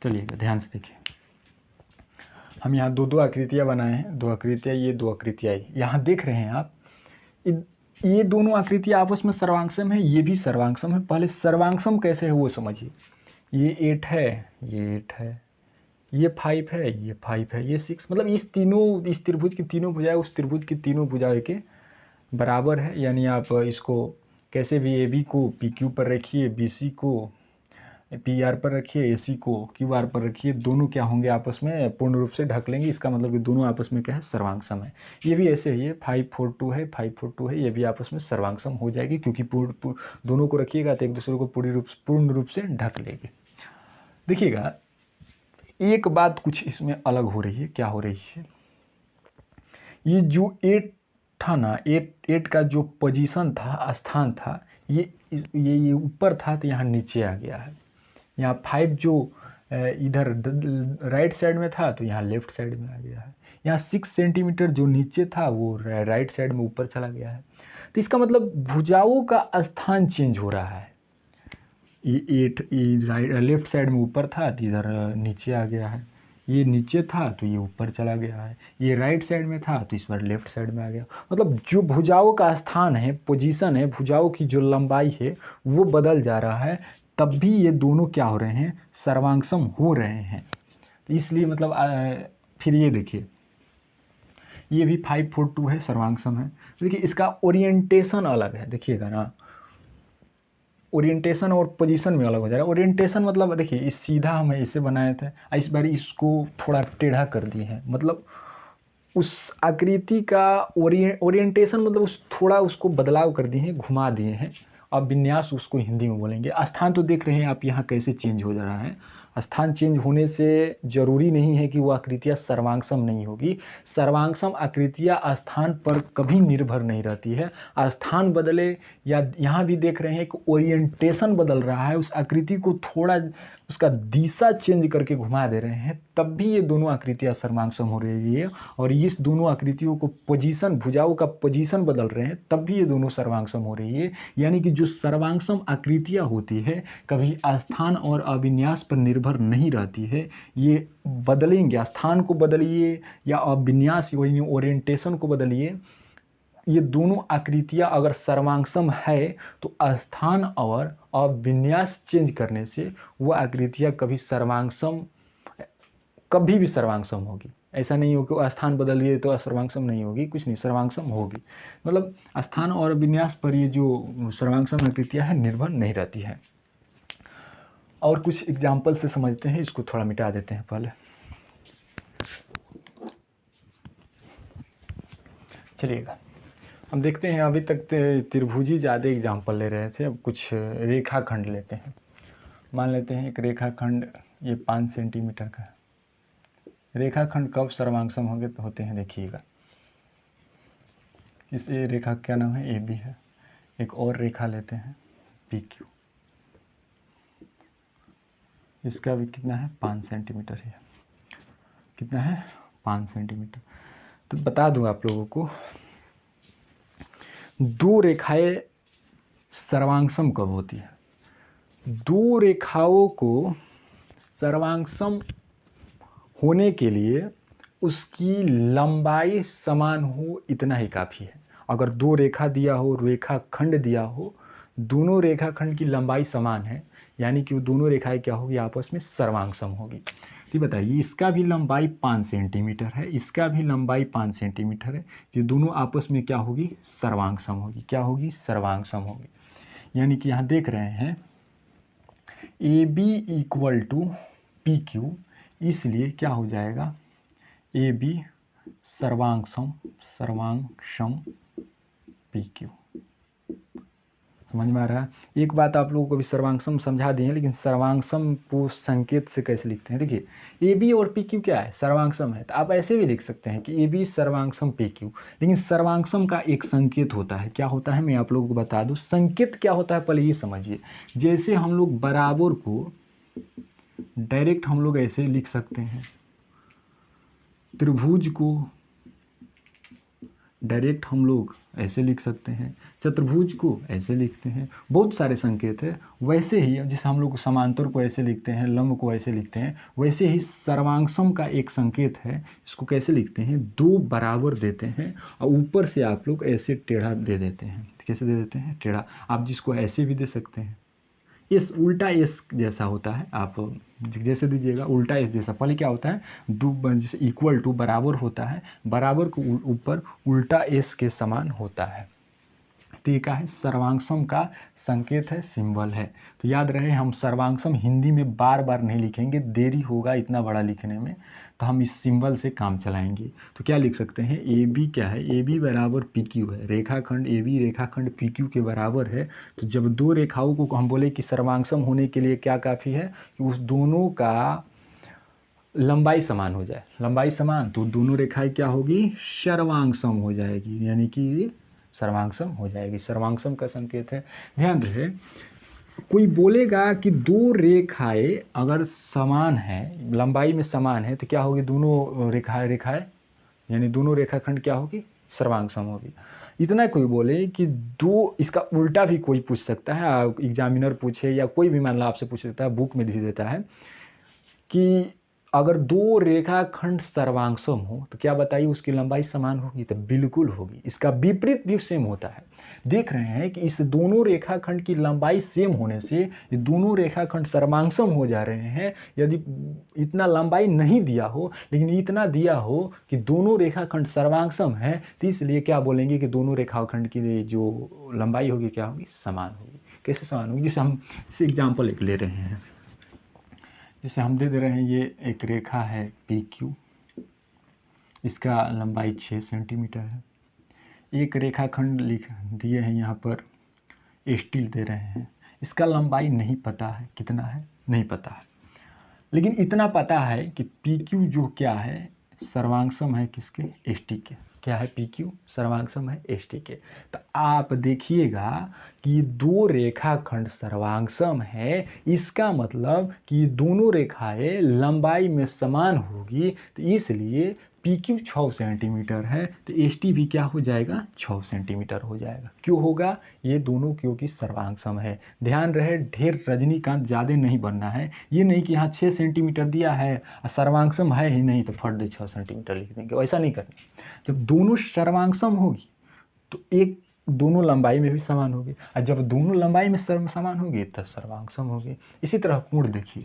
चलिएगा ध्यान से देखिए। हम यहाँ दो आकृतियाँ बनाए हैं, दो आकृतियाँ, ये दो आकृतियाँ। यहाँ देख रहे हैं आप, ये दोनों आकृतियाँ आपस में सर्वांगसम है, ये भी सर्वांगसम है। पहले सर्वांगसम कैसे है वो समझिए। ये 8 है, ये 8 है, ये 5 है, ये 5 है, ये 6, मतलब इस त्रिभुज की तीनों भुजाएं उस त्रिभुज की तीनों भुजाएं के बराबर है। यानी आप इसको कैसे भी AB को PQ पर रखिए, BC को PR पर रखिए, AC को QR पर रखिए, दोनों क्या होंगे आपस में पूर्ण रूप से ढक लेंगे। इसका मतलब कि दोनों आपस में क्या है, सर्वांगसम है। ये भी ऐसे ही है, 5 4 2 है, 5 4 2 है, ये भी आपस में सर्वांगसम हो जाएगी, क्योंकि दोनों को रखिएगा तो एक दूसरे को पूर्ण रूप से ढक लेंगे। देखिएगा एक बात कुछ इसमें अलग हो रही है। क्या हो रही है, ये जो 8 था ना, 8 का जो पोजीशन था, स्थान था, ये ऊपर था तो यहाँ नीचे आ गया है। यहाँ 5 जो इधर राइट साइड में था तो यहाँ लेफ्ट साइड में आ गया है। यहाँ 6 सेंटीमीटर जो नीचे था वो राइट साइड में ऊपर चला गया है। तो इसका मतलब भुजाओं का स्थान चेंज हो रहा है। ये 8 लेफ्ट साइड में ऊपर था तो इधर नीचे आ गया है। ये नीचे था तो ये ऊपर चला गया है। ये राइट साइड में था तो इस बार लेफ्ट साइड में आ गया। मतलब जो भुजाओं का स्थान है, पोजीशन है, भुजाओं की जो लंबाई है वो बदल जा रहा है, तब भी ये दोनों क्या हो रहे हैं, सर्वांगसम हो रहे हैं। इसलिए मतलब फिर ये देखिए, ये भी 5 4 2 है, सर्वांगसम है। देखिए इसका ओरिएंटेशन अलग है, देखिएगा ना, ओरिएंटेशन और पोजीशन में अलग हो जा रहा है। ओरिएंटेशन मतलब देखिए, इस सीधा हम इसे बनाए थे, इस बार इसको थोड़ा टेढ़ा कर दिए हैं। मतलब उस आकृति का ओरिएंटेशन मतलब उस थोड़ा उसको बदलाव कर दिए हैं, घुमा दिए हैं। अब विन्यास उसको हिंदी में बोलेंगे। स्थान तो देख रहे हैं आप यहाँ कैसे चेंज हो जा रहा है। स्थान चेंज होने से जरूरी नहीं है कि वो आकृतियाँ सर्वांगसम नहीं होगी। सर्वांगसम आकृतियाँ स्थान पर कभी निर्भर नहीं रहती है। स्थान बदले या यहाँ भी देख रहे हैं कि ओरिएंटेशन बदल रहा है, उस आकृति को थोड़ा उसका दिशा चेंज करके घुमा दे रहे हैं, तब भी ये दोनों आकृतियाँ सर्वांगसम हो रही है। और इस दोनों आकृतियों को पोजीशन, भुजाओं का पोजीशन बदल रहे हैं, तब भी ये दोनों सर्वांगसम हो रही है। यानी कि जो सर्वांगसम आकृतियाँ होती है कभी स्थान और अविन्यास पर निर्भर नहीं रहती है। ये बदलेंगे, स्थान को बदलिए या अविन्यास वही ओरिएंटेशन को बदलिए, ये दोनों आकृतियाँ अगर सर्वांगसम है तो स्थान और अविन्यास चेंज करने से वो आकृतियाँ कभी भी सर्वांगसम होगी। ऐसा नहीं हो कि स्थान बदलिए तो सर्वांगसम नहीं होगी, कुछ नहीं, सर्वांगसम होगी। मतलब स्थान और विन्यास पर ये जो सर्वांगसम आकृतियाँ हैं निर्भर नहीं रहती है। और कुछ एग्जाम्पल से समझते हैं, इसको थोड़ा मिटा देते हैं पहले। चलिएगा हम देखते हैं, अभी तक त्रिभुजी ज़्यादा एग्जाम्पल ले रहे थे, अब कुछ रेखाखंड लेते हैं। मान लेते हैं एक रेखाखंड, ये 5 सेंटीमीटर का है। रेखाखंड कब सर्वांगसम होते हैं देखिएगा। इस रेखा का क्या नाम है, AB है। एक और रेखा लेते हैं PQ, इसका भी कितना है, 5 सेंटीमीटर है। कितना है, 5 सेंटीमीटर। तो बता दूं आप लोगों को, दो रेखाएं सर्वांगसम कब होती है। दो रेखाओं को सर्वांगसम होने के लिए उसकी लंबाई समान हो, इतना ही काफ़ी है। अगर दो रेखा दिया हो, रेखाखंड दिया हो, दोनों रेखाखंड की लंबाई समान है, यानी कि वो दोनों रेखाएं क्या होगी, आपस में सर्वांगसम होगी। तो बताइए इसका भी लंबाई 5 सेंटीमीटर है, इसका भी लंबाई 5 सेंटीमीटर है, ये दोनों आपस में क्या होगी, सर्वांग सम होगी। क्या होगी, सर्वांग सम होगी। यानी कि यहाँ देख रहे हैं A B equal to P Q, इसलिए क्या हो जाएगा, ए बी सर्वांग सम पी क्यू। समझ में आ रहा है। एक बात आप लोगों को भी सर्वांगसम समझा दिए हैं, लेकिन सर्वांगसम को संकेत से कैसे लिखते हैं। देखिए ए बी और पी क्यू क्या है, सर्वांगसम है, तो आप ऐसे भी लिख सकते हैं कि ए बी सर्वांगसम पी क्यू। लेकिन सर्वांगसम का एक संकेत होता है, क्या होता है मैं आप लोगों को बता दूं। संकेत क्या होता है पहले ये समझिए। जैसे हम लोग बराबर को डायरेक्ट हम लोग ऐसे लिख सकते हैं, त्रिभुज को डायरेक्ट हम लोग ऐसे लिख सकते हैं, चतुर्भुज को ऐसे लिखते हैं, बहुत सारे संकेत है। वैसे ही जैसे हम लोग समांतर को ऐसे लिखते हैं, लंब को ऐसे लिखते हैं, वैसे ही सर्वांगसम का एक संकेत है। इसको कैसे लिखते हैं, दो बराबर देते हैं और ऊपर से आप लोग ऐसे टेढ़ा दे देते हैं। कैसे दे देते हैं, टेढ़ा। आप जिसको ऐसे भी दे सकते हैं, एस उल्टा एस जैसा होता है, आप जैसे दीजिएगा उल्टा एस जैसा। पहले क्या होता है, दो जैसे इक्वल टू बराबर होता है, बराबर को ऊपर उल्टा एस के समान होता है। तो ये क्या है, सर्वांगसम का संकेत है, सिंबल है। तो याद रहे हम सर्वांगसम हिंदी में बार बार नहीं लिखेंगे, देरी होगा इतना बड़ा लिखने में, तो हम इस सिंबल से काम चलाएंगे। तो क्या लिख सकते हैं, ए बी क्या है, ए बी बराबर पी क्यू है, रेखाखंड ए बी रेखाखंड पी क्यू के बराबर है। तो जब दो रेखाओं को हम बोले कि सर्वांगसम होने के लिए क्या काफ़ी है, कि उस दोनों का लंबाई समान हो जाए। लंबाई समान तो दोनों रेखाएं क्या होगी, सर्वांगसम हो जाएगी, यानी कि सर्वांगसम हो जाएगी। सर्वांगसम का संकेत है। ध्यान रहे, कोई बोलेगा कि दो रेखाएं अगर समान है, लंबाई में समान है, तो क्या होगी, दोनों रेखाएं यानी दोनों रेखाखंड क्या होगी, सर्वांगसम होगी। इतना कोई बोले कि दो, इसका उल्टा भी कोई पूछ सकता है, एग्जामिनर पूछे या कोई भी मान लो आपसे पूछ सकता है, बुक में भी देता है कि अगर दो रेखाखंड सर्वांगसम हो तो क्या बताइए उसकी लंबाई समान होगी, तो बिल्कुल होगी। इसका विपरीत भी सेम होता है। देख रहे हैं कि इस दोनों रेखाखंड की लंबाई सेम होने से ये दोनों रेखाखंड सर्वांगसम हो जा रहे हैं। यदि इतना लंबाई नहीं दिया हो, लेकिन इतना दिया हो कि दोनों रेखाखंड सर्वांगसम है, तो इसलिए क्या बोलेंगे कि दोनों रेखाखंड की जो लंबाई होगी क्या होगी, समान होगी। कैसे समान होगी, जैसे हम इस एग्जाम्पल एक ले रहे हैं, जिसे हम दे रहे हैं, ये एक रेखा है पी क्यू, इसका लंबाई 6 सेंटीमीटर है। एक रेखाखंड लिख दिए हैं यहाँ पर, स्टील दे रहे हैं, इसका लंबाई नहीं पता है, कितना है नहीं पता है, लेकिन इतना पता है कि पी क्यू जो क्या है, सर्वांगसम है किसके, एस टी के। क्या है, पी क्यू सर्वांगसम है एस टी के। तो आप देखिएगा कि दो रेखाखंड सर्वांगसम है, इसका मतलब कि दोनों रेखाएं लंबाई में समान होगी। तो इसलिए पी क्यू 6 सेंटीमीटर है, तो एस टी भी क्या हो जाएगा, 6 सेंटीमीटर हो जाएगा। क्यों होगा, ये दोनों क्योंकि सर्वांगसम है। ध्यान रहे, ढेर रजनीकांत ज़्यादा नहीं बनना है। ये नहीं कि यहाँ 6 सेंटीमीटर दिया है और सर्वांगसम है ही नहीं तो फट दे 6 सेंटीमीटर लिख देंगे, ऐसा नहीं करना। जब दोनों सर्वांगसम होगी तो एक दोनों लंबाई में भी समान होगी, और जब दोनों लंबाई में समान होगी तब सर्वांगसम होगी। इसी तरह कोण देखिए,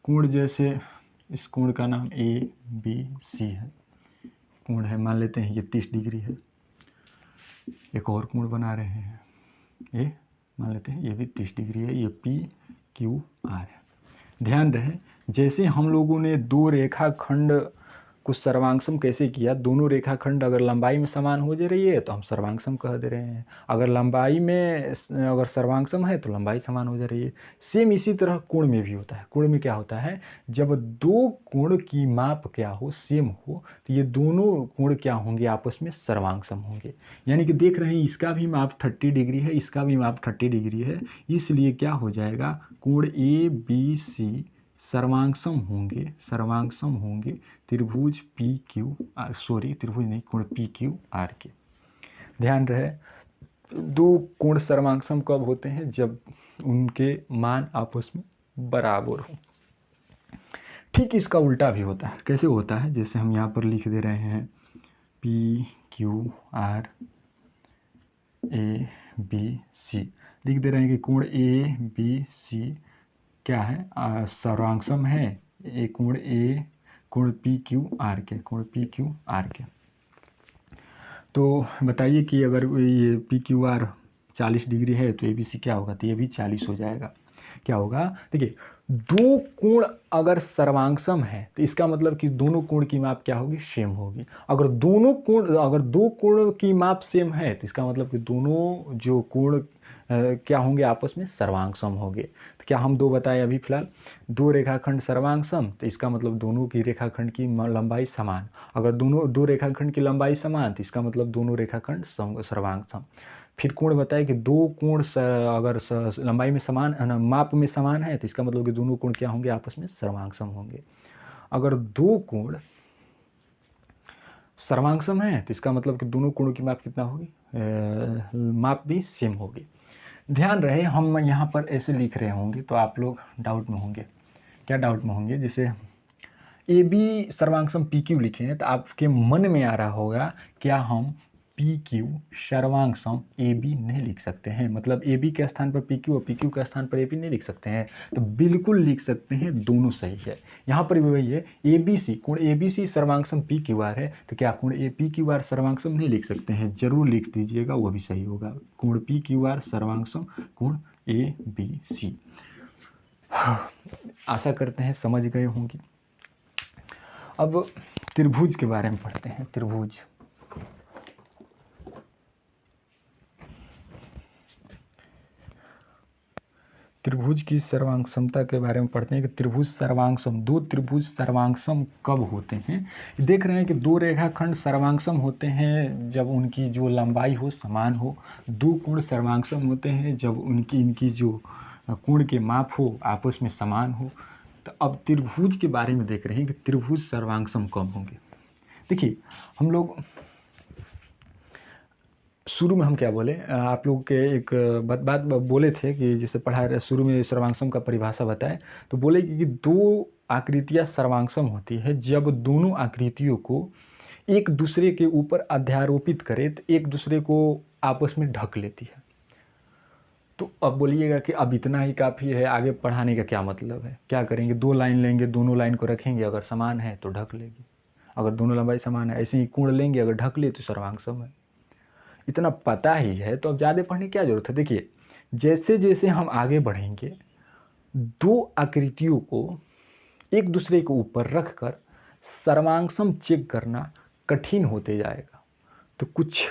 कोण जैसे इस कोण का नाम ए बी सी है, कोण है, मान लेते हैं ये 30 डिग्री है। एक और कोण बना रहे हैं, ये मान लेते हैं ये भी 30 डिग्री है, ये पी क्यू आर है। ध्यान रहे, जैसे हम लोगों ने दो रेखाखंड को सर्वांगसम कैसे किया, दोनों रेखाखंड अगर लंबाई में समान हो जा रही है तो हम सर्वांगसम कह दे रहे हैं, अगर लंबाई में अगर सर्वांगसम है तो लंबाई समान हो जा रही है। सेम इसी तरह कोण में भी होता है। कोण में क्या होता है, जब दो कोण की माप क्या हो, सेम हो, तो ये दोनों कोण क्या होंगे, आपस में सर्वांगसम होंगे। यानी कि देख रहे हैं इसका भी माप 30 डिग्री है, इसका भी माप 30 डिग्री है, इसलिए क्या हो जाएगा, कोण ए बी सी सर्वांगसम होंगे त्रिभुज पी क्यू आर, सॉरी त्रिभुज नहीं, कोण पी क्यू आर के। ध्यान रहे, दो कोण सर्वांगसम कब होते हैं, जब उनके मान आपस में बराबर हो। ठीक इसका उल्टा भी होता है। कैसे होता है, जैसे हम यहाँ पर लिख दे रहे हैं P Q R A B C, लिख दे रहे हैं कि कोण ए बी सी क्या है, सर्वांगसम है ए कोण ए कोण पी क्यू आर के, कोण पी क्यू आर के। तो बताइए कि अगर ये पी क्यू आर 40 डिग्री है तो ए बी सी क्या होगा, तो ये भी 40 हो जाएगा। क्या होगा, देखिए दो कोण अगर सर्वांगसम है तो इसका मतलब कि दोनों कोण की माप क्या होगी, सेम होगी। अगर दो कोण की माप सेम है तो इसका मतलब कि दोनों जो कोण क्या होंगे, आपस में सर्वांगसम होंगे। तो क्या हम दो बताए अभी फिलहाल, दो रेखाखंड सर्वांगसम, तो इसका मतलब दोनों की रेखाखंड की लंबाई समान। अगर दोनों दो रेखाखंड की लंबाई समान तो इसका मतलब दोनों रेखाखंड सर्वांगसम। फिर कोण बताए कि दो कोण अगर लंबाई में समान माप में समान है तो इसका मतलब कि दोनों कोण क्या होंगे, आपस में सर्वांगसम होंगे। अगर दो कोण सर्वांगसम है तो इसका मतलब कि दोनों कोणों की माप कितना होगी, माप भी सेम होगी। ध्यान रहे हम यहाँ पर ऐसे लिख रहे होंगे तो आप लोग डाउट में होंगे। क्या डाउट में होंगे, जैसे ए बी सर्वांगसम पी क्यू लिखे हैं तो आपके मन में आ रहा होगा क्या हम पी क्यू सर्वांगसम ए बी नहीं लिख सकते हैं, मतलब ए बी के स्थान पर पी क्यू और पी क्यू के स्थान पर ए बी नहीं लिख सकते हैं। तो बिल्कुल लिख सकते हैं, दोनों सही है। यहाँ पर भी वही है, ए बी सी कोण ए बी सी सर्वांगसम पी क्यू आर है, तो क्या कोण ए पी क्यू आर सर्वांगसम नहीं लिख सकते हैं, जरूर लिख दीजिएगा, वो भी सही होगा। कोण पी क्यू आर सर्वांगसम कोण ए बी सी। आशा करते हैं समझ गए होंगे। अब त्रिभुज के बारे में पढ़ते हैं। त्रिभुज, त्रिभुज की सर्वांगसमता के बारे में पढ़ते हैं कि त्रिभुज सर्वांगसम, दो त्रिभुज सर्वांगसम कब होते हैं। देख रहे हैं कि दो रेखाखंड सर्वांगसम होते हैं जब उनकी जो लंबाई हो समान हो। दो कोण सर्वांगसम होते हैं जब इनकी जो कोण के माप हो आपस में समान हो। तो अब त्रिभुज के बारे में देख रहे हैं कि त्रिभुज सर्वांगसम कब होंगे। देखिए हम लोग शुरू में हम क्या बोले, आप लोग के एक बात बोले थे कि जैसे पढ़ा शुरू में सर्वांगसम का परिभाषा बताए, तो बोले कि दो आकृतियाँ सर्वांगसम होती है जब दोनों आकृतियों को एक दूसरे के ऊपर अध्यारोपित करे तो एक दूसरे को आपस में ढक लेती है। तो अब बोलिएगा कि अब इतना ही काफ़ी है, आगे पढ़ाने का क्या मतलब है, क्या करेंगे, दो लाइन लेंगे, दोनों लाइन को रखेंगे, अगर समान है तो ढक लेगी, अगर दोनों लंबाई समान है। ऐसे ही कोण लेंगे, अगर ढक ले तो सर्वांगसम है। इतना पता ही है तो अब ज़्यादा पढ़ने की क्या जरूरत है। देखिए जैसे जैसे हम आगे बढ़ेंगे दो आकृतियों को एक दूसरे के ऊपर रखकर सर्वांगसम चेक करना कठिन होते जाएगा। तो कुछ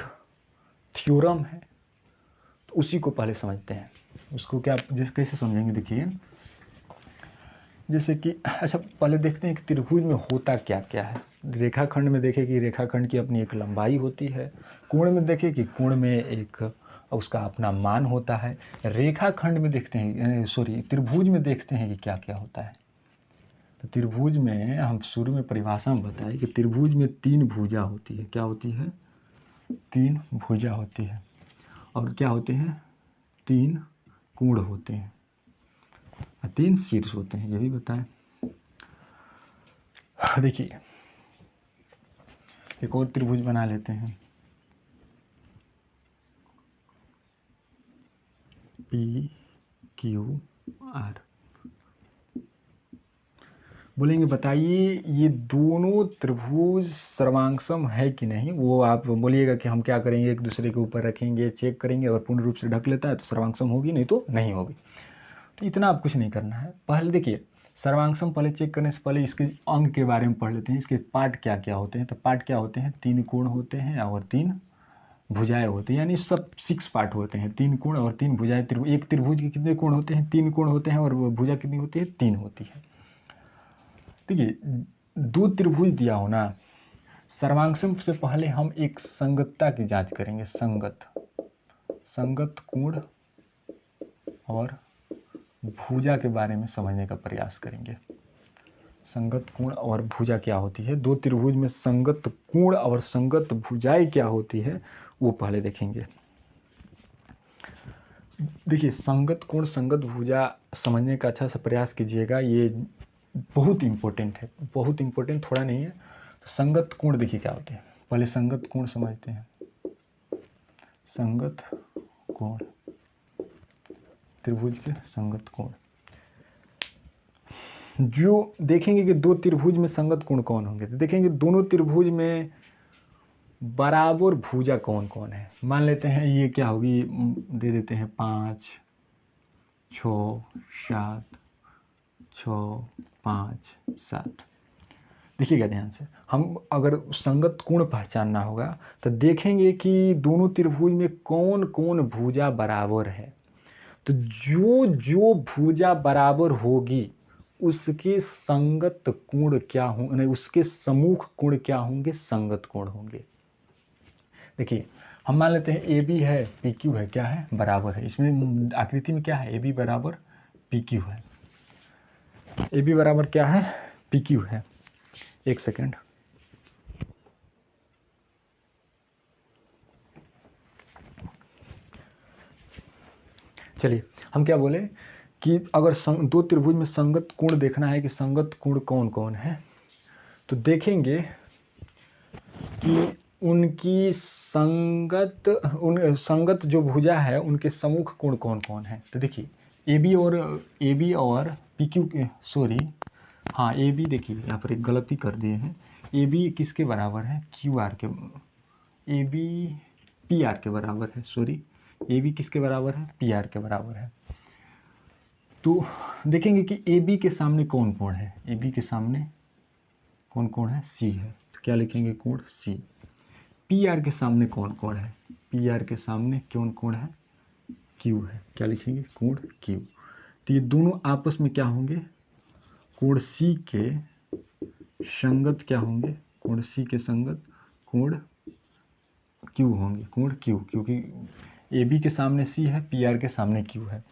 थ्योरम है तो उसी को पहले समझते हैं। उसको क्या जैसे कैसे समझेंगे, देखिए जैसे कि अच्छा पहले देखते हैं कि त्रिभुज में होता क्या क्या है। रेखाखंड में देखें कि रेखाखंड की अपनी एक लंबाई होती है, कोण में देखें कि कोण में एक उसका अपना मान होता है। रेखाखंड में देखते हैं त्रिभुज में देखते हैं कि क्या क्या होता है। तो त्रिभुज में हम शुरू में परिभाषा में बताए कि त्रिभुज में तीन भुजा होती है। क्या होती है, तीन भुजा होती है। और क्या होते हैं, तीन कोण होते हैं, तीन शीर्ष होते हैं, ये भी बताएं। देखिए एक और त्रिभुज बना लेते हैं, पी क्यू आर। बोलेंगे बताइए ये दोनों त्रिभुज सर्वांगसम है कि नहीं। वो आप बोलिएगा कि हम क्या करेंगे, एक दूसरे के ऊपर रखेंगे, चेक करेंगे, अगर पूर्ण रूप से ढक लेता है तो सर्वांगसम होगी, नहीं तो नहीं होगी। तो इतना आप कुछ नहीं करना है। पहले देखिए सर्वांगसम पहले चेक करने से पहले इसके अंग के बारे में पढ़ लेते हैं, इसके पार्ट क्या क्या होते हैं। तो पार्ट क्या होते हैं, तीन कोण होते हैं और तीन भुजाएं होती हैं, यानी सब 6 पार्ट होते हैं, तीन कोण और तीन भुजाएं। एक त्रिभुज के कितने कोण होते हैं, 3 कोण होते हैं, और भुजा कितनी होती है, 3 होती है। देखिए दो त्रिभुज दिया हो ना, सर्वांगसम से पहले हम एक संगतता की जांच करेंगे। संगत कोण और भुजा के बारे में समझने का प्रयास करेंगे। संगत कोण और भुजा क्या होती है, दो त्रिभुज में संगत कोण और संगत भुजाएं क्या होती है वो पहले देखेंगे। देखिए संगत कोण संगत भुजा समझने का अच्छा सा प्रयास कीजिएगा, ये बहुत इम्पोर्टेंट है, बहुत इम्पोर्टेंट थोड़ा नहीं है। तो संगत कोण देखिए क्या होते हैं, पहले संगत कोण समझते हैं। संगत कोण, त्रिभुज के संगत कोण। जो देखेंगे कि दो त्रिभुज में संगत कोण कौन होंगे, तो देखेंगे दोनों त्रिभुज में बराबर भुजा कौन कौन है। मान लेते हैं ये क्या होगी, दे देते हैं 5 6 7 6 5 7। देखिएगा ध्यान से, हम अगर संगत कोण पहचानना होगा तो देखेंगे कि दोनों त्रिभुज में कौन कौन भुजा बराबर है। तो जो जो भुजा बराबर होगी उसके संगत कोण क्या होंगे, उसके सम्मुख कोण क्या होंगे, संगत कोण होंगे। देखिए हम मान लेते हैं ए बी है, पी क्यू है, क्या है, बराबर है। इसमें आकृति में क्या है, ए बी बराबर पी क्यू है। ए बी बराबर क्या है, पी क्यू है। एक सेकेंड, चलिए हम क्या बोले कि अगर दो त्रिभुज में संगत कोण देखना है कि संगत कोण कौन कौन है, तो देखेंगे कि उनकी संगत जो भुजा है उनके सम्मुख कोण कौन कौन है। तो देखिए ए बी और पी क्यू, सॉरी हाँ ए बी, देखिए यहाँ पर एक गलती कर दिए हैं। ए बी किसके बराबर है, क्यू आर के, ए बी पी आर के बराबर है, सॉरी ए बी किसके बराबर है, पी आर के बराबर है। तो देखेंगे कि ए बी के सामने कौन कोण है, ए बी के सामने कौन कोण है, सी है, तो क्या लिखेंगे, कोण सी। पी आर के सामने कौन कोण है, पी आर के सामने कौन कोण है, क्यू है, क्या लिखेंगे, कोण क्यू। तो ये दोनों आपस में क्या होंगे, कोण सी के संगत क्या होंगे, कोण सी के संगत कोण क्यू होंगे, कोण क्यू, क्योंकि ए बी के सामने सी है, पी आर के सामने क्यू है।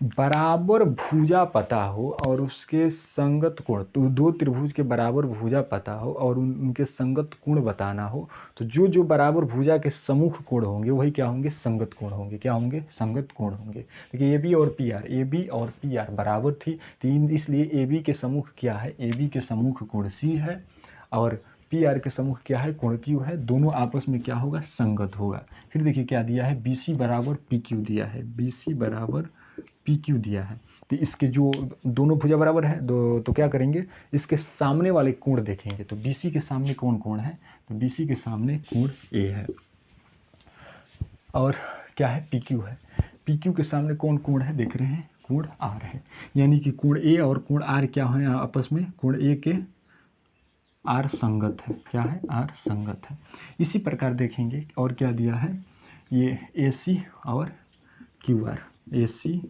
बराबर भुजा पता हो और उसके संगत कोण, तो दो त्रिभुज के बराबर भुजा पता हो और उनके संगत कोण बताना हो, तो जो जो बराबर भुजा के सम्मुख कोण होंगे वही क्या होंगे, संगत कोण होंगे, क्या होंगे, संगत कोण होंगे। देखिए ए बी और पी आर, ए बी और पी आर बराबर थी, तो इसलिए ए बी के सम्मुख क्या है, ए बी के सम्मुख कोण सी है और पी आर के सम्मुख क्या है, कोण क्यू है। दोनों आपस में क्या होगा, संगत होगा। फिर देखिए क्या दिया है, बी सी बराबर पी क्यू दिया है, बी सी बराबर पी क्यू दिया है। तो इसके जो दोनों भुजा बराबर है तो क्या करेंगे, इसके सामने वाले कोण देखेंगे। तो बी सी के सामने कौन कोण है, तो बी सी के सामने कोण ए है और क्या है, पी क्यू है। पी क्यू के सामने कौन कोण है, देख रहे हैं, कोण आर है। यानी कि कोण ए और कोण आर क्या है आपस में, कोण ए के आर संगत है, क्या है, आर संगत है। इसी प्रकार देखेंगे और क्या दिया है, ये ए सी और क्यू आर, ए सी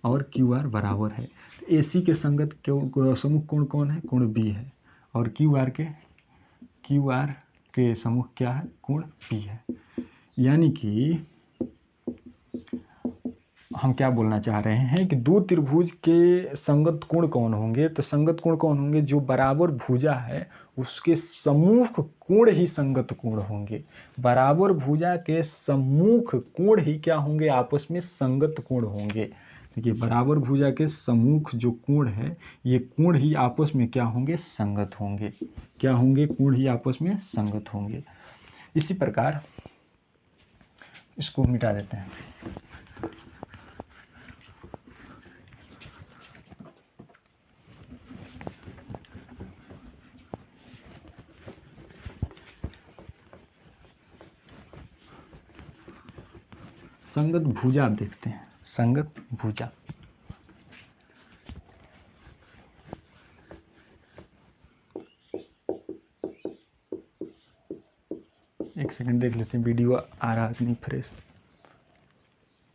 और क्यू आर बराबर है। ए सी के संगत सम्मुख कोण कौन है, कोण बी है और क्यू आर के सम्मुख क्या है, कोण पी है। यानी कि हम क्या बोलना चाह रहे हैं कि दो त्रिभुज के संगत कोण कौन होंगे, तो संगत कोण कौन होंगे, जो बराबर भुजा है उसके सम्मुख कोण ही संगत कोण होंगे। बराबर भुजा के सम्मुख कोण ही क्या होंगे, आपस में संगत कोण होंगे। देखिए बराबर भुजा के सम्मुख जो कोण है ये कोण ही आपस में क्या होंगे, संगत होंगे, क्या होंगे, कोण ही आपस में संगत होंगे। इसी प्रकार इसको मिटा देते हैं। संगत भुजा आप देखते हैं, संगत भुजा, एक सेकंड देख लेते हैं वीडियो आ रहा है कि नहीं फ्रेश।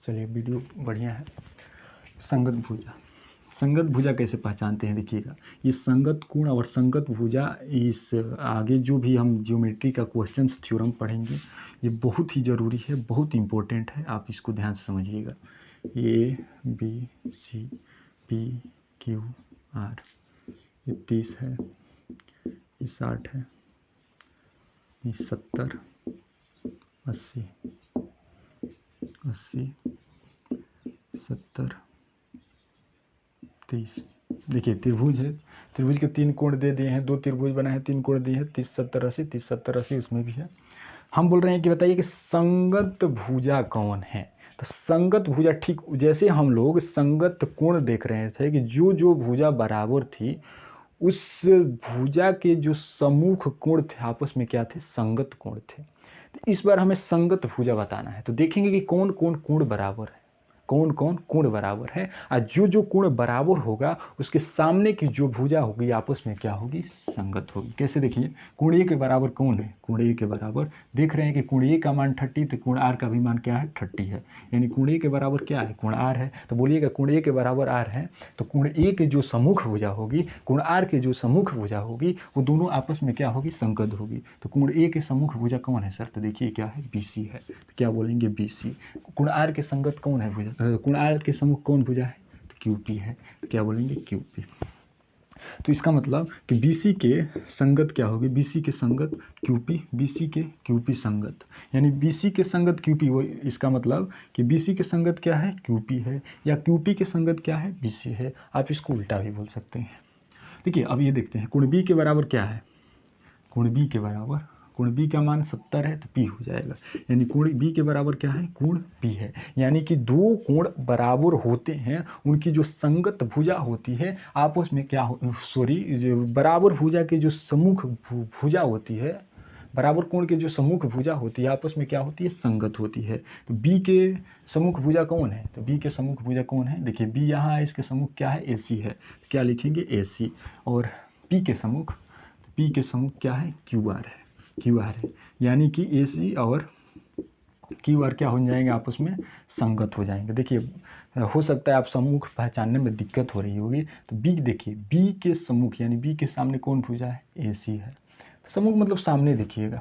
चलिए वीडियो बढ़िया है। संगत भुजा, संगत भुजा कैसे पहचानते हैं, देखिएगा ये संगत कोण और संगत भुजा, इस आगे जो भी हम ज्योमेट्री का क्वेश्चंस थ्योरम पढ़ेंगे ये बहुत ही ज़रूरी है, बहुत इंपॉर्टेंट है, आप इसको ध्यान से समझिएगा। A B C P Q R, ये 30 है, ये 60 है, ये 70 80 80 70 30। देखिए त्रिभुज है, त्रिभुज के 3 कोण दे दिए हैं, 2 त्रिभुज बनाए हैं, 3 कोण दिए हैं, 30 70 80, 30 70 80 उसमें भी है। हम बोल रहे हैं कि बताइए कि संगत भुजा कौन है। तो संगत भुजा, ठीक जैसे हम लोग संगत कोण देख रहे थे कि जो जो भुजा बराबर थी उस भुजा के जो सम्मुख कोण थे आपस में क्या थे, संगत कोण थे। तो इस बार हमें संगत भुजा बताना है। तो देखेंगे कि कौन कौन कोण बराबर है, कौन कौन कोण बराबर है, और जो जो कोण बराबर होगा उसके सामने की जो भुजा होगी आपस में क्या होगी, संगत होगी। कैसे देखिए, कोण ए के बराबर कौन है, कोण ए के बराबर देख रहे हैं कि कोण ए का मान 30, तो कोण आर का भी मान क्या है, 30 है। यानी कोण ए के बराबर क्या है, कोण आर है। तो बोलिएगा कोण ए के बराबर आर है, तो कोण ए के जो सम्मुख भुजा होगी, कोण आर के जो सम्मुख भुजा होगी, वो दोनों आपस में क्या होगी, संगत होगी। तो कोण ए के सम्मुख भुजा कौन है सर, तो देखिए क्या है, BC है। तो क्या बोलेंगे, BC। कोण आर के संगत कौन है भुजा, कोण आर के सम्मुख कौन भुजा है, तो QP है। तो क्या बोलेंगे, QP। तो इसका मतलब कि BC के संगत क्या होगी, BC के संगत QP, BC के QP संगत, यानी BC के संगत QP। वो इसका मतलब कि BC के संगत क्या है, QP है, या QP के संगत क्या है, BC है। आप इसको उल्टा भी बोल सकते हैं। देखिए अब ये देखते हैं, कोण B के बराबर क्या है, कोण B के बराबर, कोण B का मान 70 है तो P हो जाएगा। यानी कोण B के बराबर क्या है, कोण P है। यानी कि दो कोण बराबर होते हैं, उनकी जो संगत भुजा होती है आपस में क्या हो, जो बराबर भुजा के जो सम्मुख भुजा होती है, बराबर कोण के जो सम्मुख भुजा होती है आपस में क्या होती है, संगत होती है। तो B के सम्मुख भुजा कौन है, तो B के सम्मुख भुजा कौन है, देखिए B यहाँ है, इसके सम्मुख क्या है, AC है। तो क्या लिखेंगे, AC। और P के सम्मुख, P के सम्मुख क्या है, QR है, QR है। यानी कि AC और QR क्या हो जाएंगे, आपस में संगत हो जाएंगे। देखिए हो सकता है आप सम्मुख पहचानने में दिक्कत हो रही होगी, तो B देखिए, B के सम्मुख यानी B के सामने कौन भुजा है, AC है। सम्मुख मतलब सामने देखिएगा,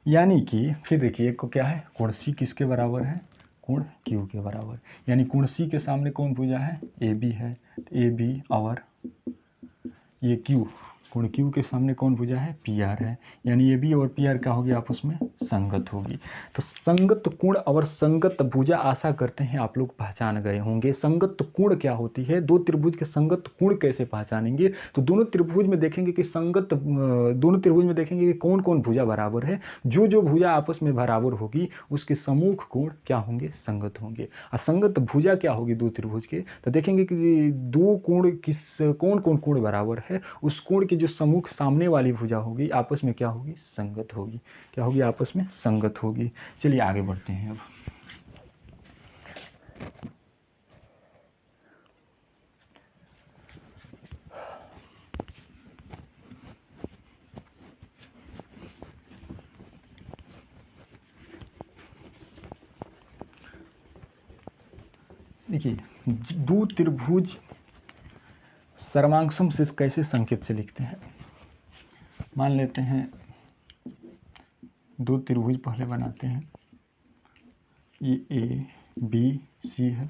यानी कि फिर देखिए को क्या है, कोण C किसके बराबर है, कोण Q के बराबर। यानी कोण C के सामने कौन भुजा है, AB है। तो AB और ये Q, कोण Q के सामने कौन भुजा है, PR है। यानी AB और PR क्या होगी, आपस में संगत होगी। तो संगत कोण और संगत भुजा आशा करते हैं आप लोग पहचान गए होंगे। संगत कोण क्या होती है, दो त्रिभुज के संगत कोण कैसे पहचानेंगे, तो दोनों त्रिभुज में देखेंगे कि संगत, दोनों त्रिभुज में देखेंगे कि कौन कौन भुजा बराबर है। जो जो भुजा आपस में बराबर होगी उसके सम्मुख कोण क्या होंगे, संगत होंगे। और संगत भुजा क्या होगी दो त्रिभुज के, तो देखेंगे कि दो कोण किस, कौन कौन कोण बराबर है, उस कोण की जो सम्मुख सामने वाली भुजा होगी आपस में क्या होगी, संगत होगी। क्या होगी, आपस में संगत होगी। चलिए आगे बढ़ते हैं अब। देखिए दो त्रिभुज सर्वांगसम से कैसे संकेत से लिखते हैं। मान लेते हैं दो त्रिभुज पहले बनाते हैं, ये ABC है,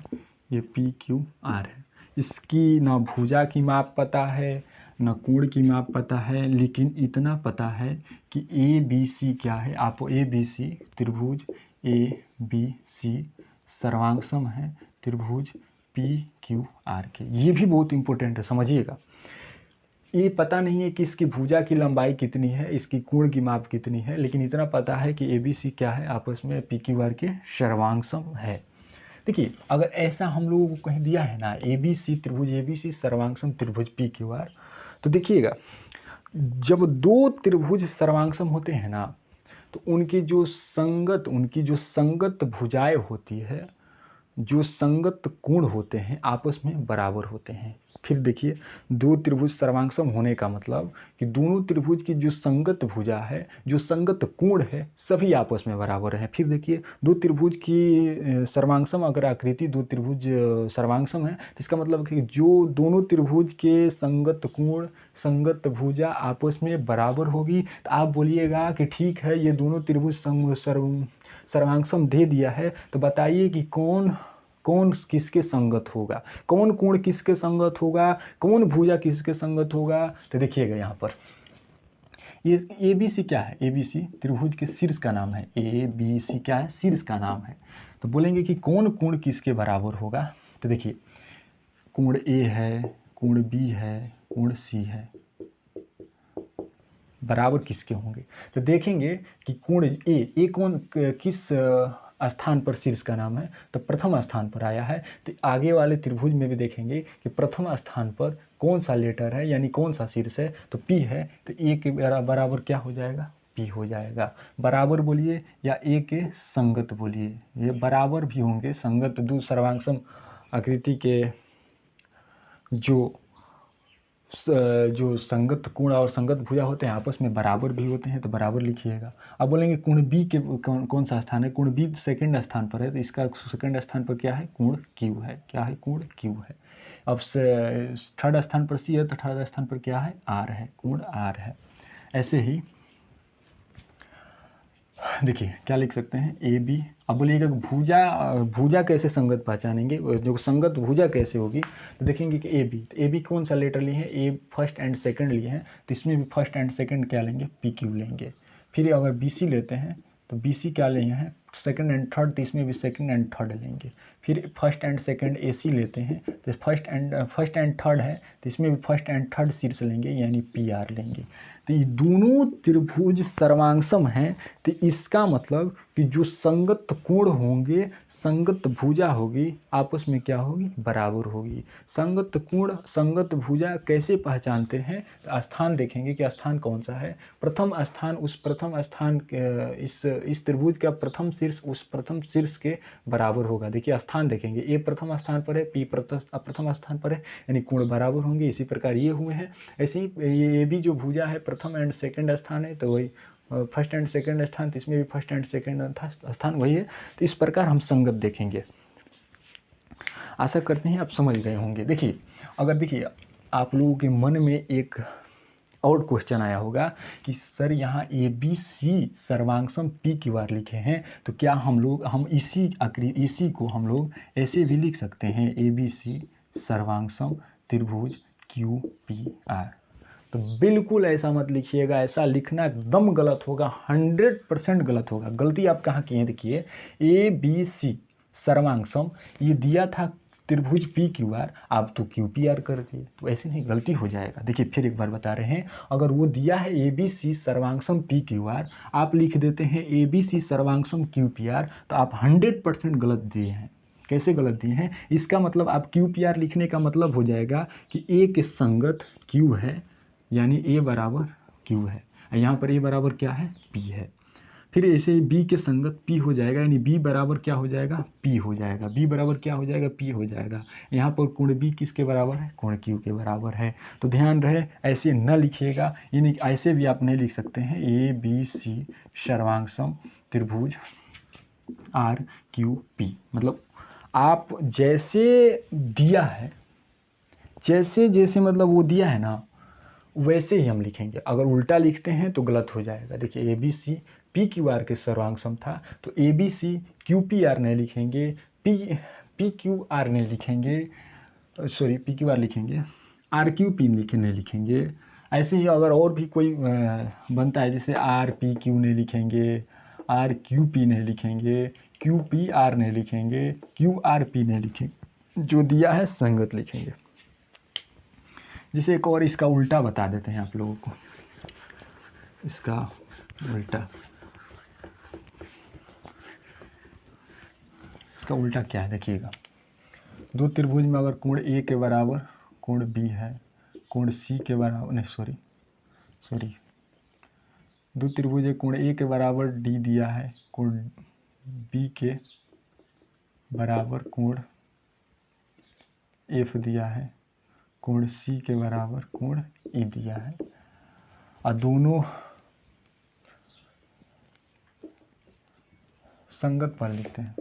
ये PQR है। इसकी ना भुजा की माप पता है, ना कोण की माप पता है, लेकिन इतना पता है कि ABC क्या है। आपको ABC त्रिभुज ABC सर्वांगसम है त्रिभुज PQR के। ये भी बहुत इंपॉर्टेंट है, समझिएगा। ये पता नहीं है कि इसकी भुजा की लंबाई कितनी है, इसकी कोण की माप कितनी है, लेकिन इतना पता है कि ABC क्या है, आपस में PQR के सर्वांगसम है। देखिए अगर ऐसा हम लोगों को कहीं दिया है ना, ABC त्रिभुज ABC सर्वांगसम त्रिभुज PQR, तो देखिएगा जब दो त्रिभुज सर्वांगसम होते हैं ना, तो उनकी जो संगत भुजाएं होती है, जो संगत कोण होते हैं आपस में बराबर होते हैं। फिर देखिए दो त्रिभुज सर्वांगसम होने का मतलब कि दोनों त्रिभुज की जो संगत भुजा है, जो संगत कोण है, सभी आपस में बराबर हैं। फिर देखिए दो त्रिभुज की सर्वांगसम अगर आकृति दो त्रिभुज सर्वांगसम है, तो इसका मतलब कि जो दोनों त्रिभुज के संगत कोण, संगत भुजा आपस में बराबर होगी। तो आप बोलिएगा कि ठीक है, ये दोनों त्रिभुज सर्वांगसम दे दिया है, तो बताइए कि कौन कौन किसके संगत होगा, कौन कोण किसके संगत होगा, कौन भुजा किसके संगत होगा। तो देखिएगा यहाँ पर ये ABC क्या है, ABC त्रिभुज के शीर्ष का नाम है। ABC क्या है, शीर्ष का नाम है। तो बोलेंगे कि कौन कोण किसके बराबर होगा। तो देखिए कोण A है, कोण B है, कोण C है, बराबर किसके होंगे। तो देखेंगे कि कोण A कोण किस स्थान पर शीर्ष का नाम है, तो प्रथम स्थान पर आया है। तो आगे वाले त्रिभुज में भी देखेंगे कि प्रथम स्थान पर कौन सा लेटर है, यानी कौन सा शीर्ष है, तो पी है। तो ए के बराबर क्या हो जाएगा, पी हो जाएगा। बराबर बोलिए या ए के संगत बोलिए, ये बराबर भी होंगे। संगत दो सर्वांगसम आकृति के जो संगत कोण और संगत भुजा होते हैं आपस में बराबर भी होते हैं, तो बराबर लिखिएगा। अब बोलेंगे कोण बी के कौन सा स्थान है, कोण बी सेकंड स्थान पर है, तो इसका सेकंड स्थान पर क्या है, कोण क्यू है। क्या है, कोण क्यू है। अब थर्ड स्थान पर सी है, तो थर्ड स्थान पर क्या है, आर है, कोण आर है। ऐसे ही देखिए क्या लिख सकते हैं, ए बी। अब बोलिएगा भुजा कैसे संगत पहचानेंगे, जो संगत भुजा कैसे होगी, तो देखेंगे कि ए बी, तो ए बी कौन सा लेटर लिए हैं, ए फर्स्ट एंड सेकंड लिए हैं, तो इसमें भी फर्स्ट एंड सेकंड क्या लेंगे, पी क्यू लेंगे। फिर अगर बी सी लेते हैं तो बी सी क्या लिए हैं, सेकंड एंड थर्ड, तो इसमें भी सेकंड एंड थर्ड लेंगे। फिर फर्स्ट एंड सेकंड ए सी लेते हैं, तो फर्स्ट एंड थर्ड है, तो इसमें भी फर्स्ट एंड थर्ड शीर्ष लेंगे, यानी पी आर लेंगे। तो ये दोनों त्रिभुज सर्वांगसम हैं, तो इसका मतलब कि जो संगत कोण होंगे, संगत भुजा होगी, आपस में क्या होगी, बराबर होगी। संगत कोण संगत भुजा कैसे पहचानते हैं, तो स्थान देखेंगे कि स्थान कौन सा है। प्रथम स्थान उस प्रथम स्थान इस त्रिभुज का प्रथम शीर्ष उस प्रथम शीर्ष के बराबर होगा। देखिए स्थान देखेंगे, ए प्रथम स्थान पर है, पी प्रथम स्थान पर है, यानी कोण बराबर होंगे। इसी प्रकार ये हुए हैं। ऐसे ही ये भी जो भुजा है प्रथम एंड सेकंड स्थान है, तो वही फर्स्ट एंड सेकंड स्थान, तो इसमें भी फर्स्ट एंड सेकंड स्थान वही है। तो इस प्रकार हम संगत देखेंगे। आशा करते हैं आप समझ गए होंगे। देखिए अगर देखिए आप लोगों के मन में एक और क्वेश्चन आया होगा कि सर यहाँ ए बी सी सर्वांगसम पी क्यू आर लिखे हैं, तो क्या हम इसी को हम लोग ऐसे भी लिख सकते हैं, ए बी सी सर्वांगसम त्रिभुज क्यू पी आर। तो बिल्कुल ऐसा मत लिखिएगा, ऐसा लिखना एकदम गलत होगा, 100% गलत होगा। गलती आप कहाँ किए, देखिए ए बी सी सर्वांगसम ये दिया था त्रिभुज पी क्यू आर, आप तो क्यू पी आर कर दिए, तो ऐसे नहीं, गलती हो जाएगा। देखिए फिर एक बार बता रहे हैं, अगर वो दिया है ए बी सी सर्वांगसम पी क्यू आर, आप लिख देते हैं ए बी सी सर्वांगसम क्यू पी आर, तो आप 100% गलत दिए हैं। कैसे गलत दिए हैं, इसका मतलब आप क्यू पी आर लिखने का मतलब हो जाएगा कि ए के संगत क्यू है, यानी ए बराबर क्यू है, यहाँ पर ए बराबर क्या है, पी है। फिर ऐसे ही बी के संगत पी हो जाएगा, यानी बी बराबर क्या हो जाएगा, पी हो जाएगा। बी बराबर क्या हो जाएगा, पी हो जाएगा। यहाँ पर कोण बी किसके बराबर है, कोण क्यू के बराबर है। तो ध्यान रहे ऐसे न लिखिएगा, यानी ऐसे भी आप नहीं लिख सकते हैं, ए बी सी सर्वांगसम त्रिभुज आर क्यू पी। मतलब आप जैसे दिया है, जैसे मतलब वो दिया है ना, वैसे ही हम लिखेंगे। अगर उल्टा लिखते हैं तो गलत हो जाएगा। देखिए A B C P Q R के सर्वांगसम था, तो A B C Q P R नहीं लिखेंगे, पी क्यू आर नहीं लिखेंगे, सॉरी पी क्यू आर लिखेंगे, आर क्यू पी नहीं लिखेंगे। ऐसे ही अगर और भी कोई बनता है, जैसे आर पी क्यू नहीं लिखेंगे, आर क्यू पी नहीं लिखेंगे, क्यू पी आर नहीं लिखेंगे, क्यू आर पी नहीं लिखेंगे, जो दिया है संगत लिखेंगे। जिसे एक और इसका उल्टा बता देते हैं आप लोगों को, इसका उल्टा क्या है देखिएगा। दो त्रिभुज में अगर कोण ए के बराबर कोण बी है, कोण सी के बराबर नहीं सॉरी दो त्रिभुज है, कोण ए के बराबर डी दिया है, कोण बी के बराबर कोण एफ दिया है, कोण सी के बराबर कोण ई दिया है, और दोनों संगत पर लिखते हैं।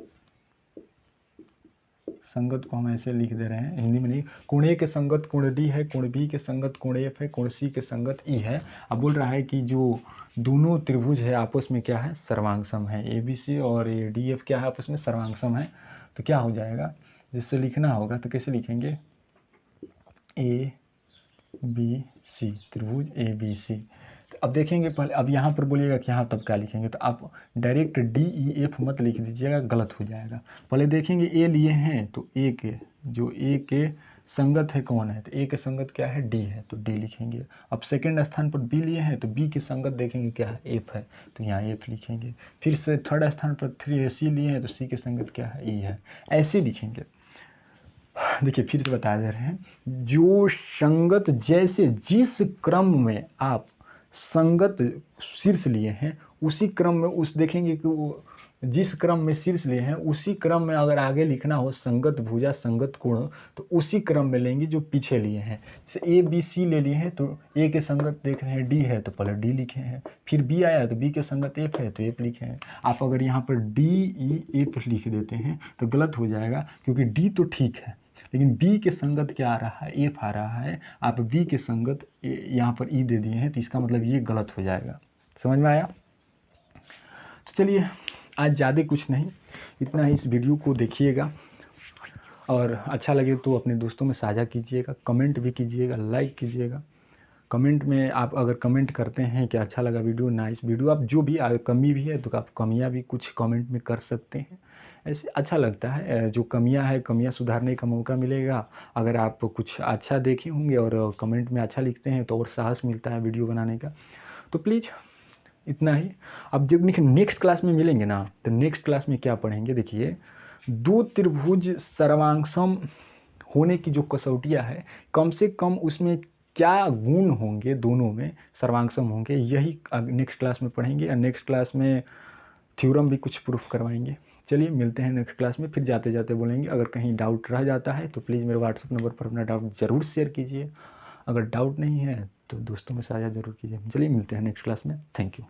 संगत को हम ऐसे लिख दे रहे हैं, हिंदी में नहीं। कोण ए के संगत कोण डी है, कोण बी के संगत कोण एफ है, कोण सी के संगत ई है। अब बोल रहा है कि जो दोनों त्रिभुज है आपस में क्या है, सर्वांगसम है। ए बी सी और ए डी एफ क्या है, आपस में सर्वांगसम है। तो क्या हो जाएगा, जिससे लिखना होगा तो कैसे लिखेंगे, ए बी सी त्रिभुज ए बी सी। तो अब देखेंगे पहले, अब यहाँ पर बोलिएगा कि यहाँ तब क्या लिखेंगे, तो आप डायरेक्ट डी ई एफ मत लिख दीजिएगा, गलत हो जाएगा। पहले देखेंगे ए लिए हैं, तो ए के संगत है कौन है, तो ए के संगत क्या है, डी है, तो डी लिखेंगे। अब सेकंड स्थान पर बी लिए हैं, तो बी की संगत देखेंगे क्या है, एफ है, तो यहाँ एफ लिखेंगे। फिर से थर्ड स्थान पर सी लिए हैं, तो सी की संगत क्या है, ई है, ऐसे लिखेंगे। देखिए फिर से बता दे रहे हैं, जो संगत जैसे जिस क्रम में आप संगत शीर्ष लिए हैं उसी क्रम में उस देखेंगे कि वो जिस क्रम में शीर्ष लिए हैं उसी क्रम में अगर आगे लिखना हो संगत भुजा संगत कोण, तो उसी क्रम में लेंगे जो पीछे लिए हैं। जैसे ए बी सी ले लिए हैं, तो ए के संगत देख रहे हैं डी है, तो पहले डी लिखे हैं। फिर बी आया तो बी के संगत एफ है, तो एफ लिखे हैं। आप अगर यहाँ पर डी ई एफ लिख देते हैं तो गलत हो जाएगा, क्योंकि डी तो ठीक है लेकिन बी के संगत क्या आ रहा है, एफ आ रहा है। आप बी के संगत यहाँ पर ई दे दिए हैं, तो इसका मतलब ये गलत हो जाएगा। समझ में आया? तो चलिए आज ज़्यादा कुछ नहीं, इतना ही। इस वीडियो को देखिएगा और अच्छा लगे तो अपने दोस्तों में साझा कीजिएगा, कमेंट भी कीजिएगा, लाइक कीजिएगा। कमेंट में आप अगर कमेंट करते हैं कि अच्छा लगा वीडियो, नाइस वीडियो, आप जो भी कमी भी है तो आप कमियां भी कुछ कमेंट में कर सकते हैं। ऐसे अच्छा लगता है, जो कमियां है कमियां सुधारने का मौका मिलेगा। अगर आप कुछ अच्छा देखे होंगे और कमेंट में अच्छा लिखते हैं तो और साहस मिलता है वीडियो बनाने का। तो प्लीज़ इतना ही। अब जब नेक्स्ट क्लास में मिलेंगे ना, तो नेक्स्ट क्लास में क्या पढ़ेंगे, देखिए दो त्रिभुज सर्वांगसम होने की जो कसौटियाँ है, कम से कम उसमें क्या गुण होंगे, दोनों में सर्वांगसम होंगे, यही नेक्स्ट क्लास में पढ़ेंगे। और नेक्स्ट क्लास में थ्योरम भी कुछ प्रूफ करवाएंगे। चलिए मिलते हैं नेक्स्ट क्लास में। फिर जाते जाते बोलेंगे अगर कहीं डाउट रह जाता है तो प्लीज़ मेरे व्हाट्सएप नंबर पर अपना डाउट ज़रूर शेयर कीजिए। अगर डाउट नहीं है तो दोस्तों में साझा ज़रूर कीजिए। चलिए मिलते हैं नेक्स्ट क्लास में। Thank you.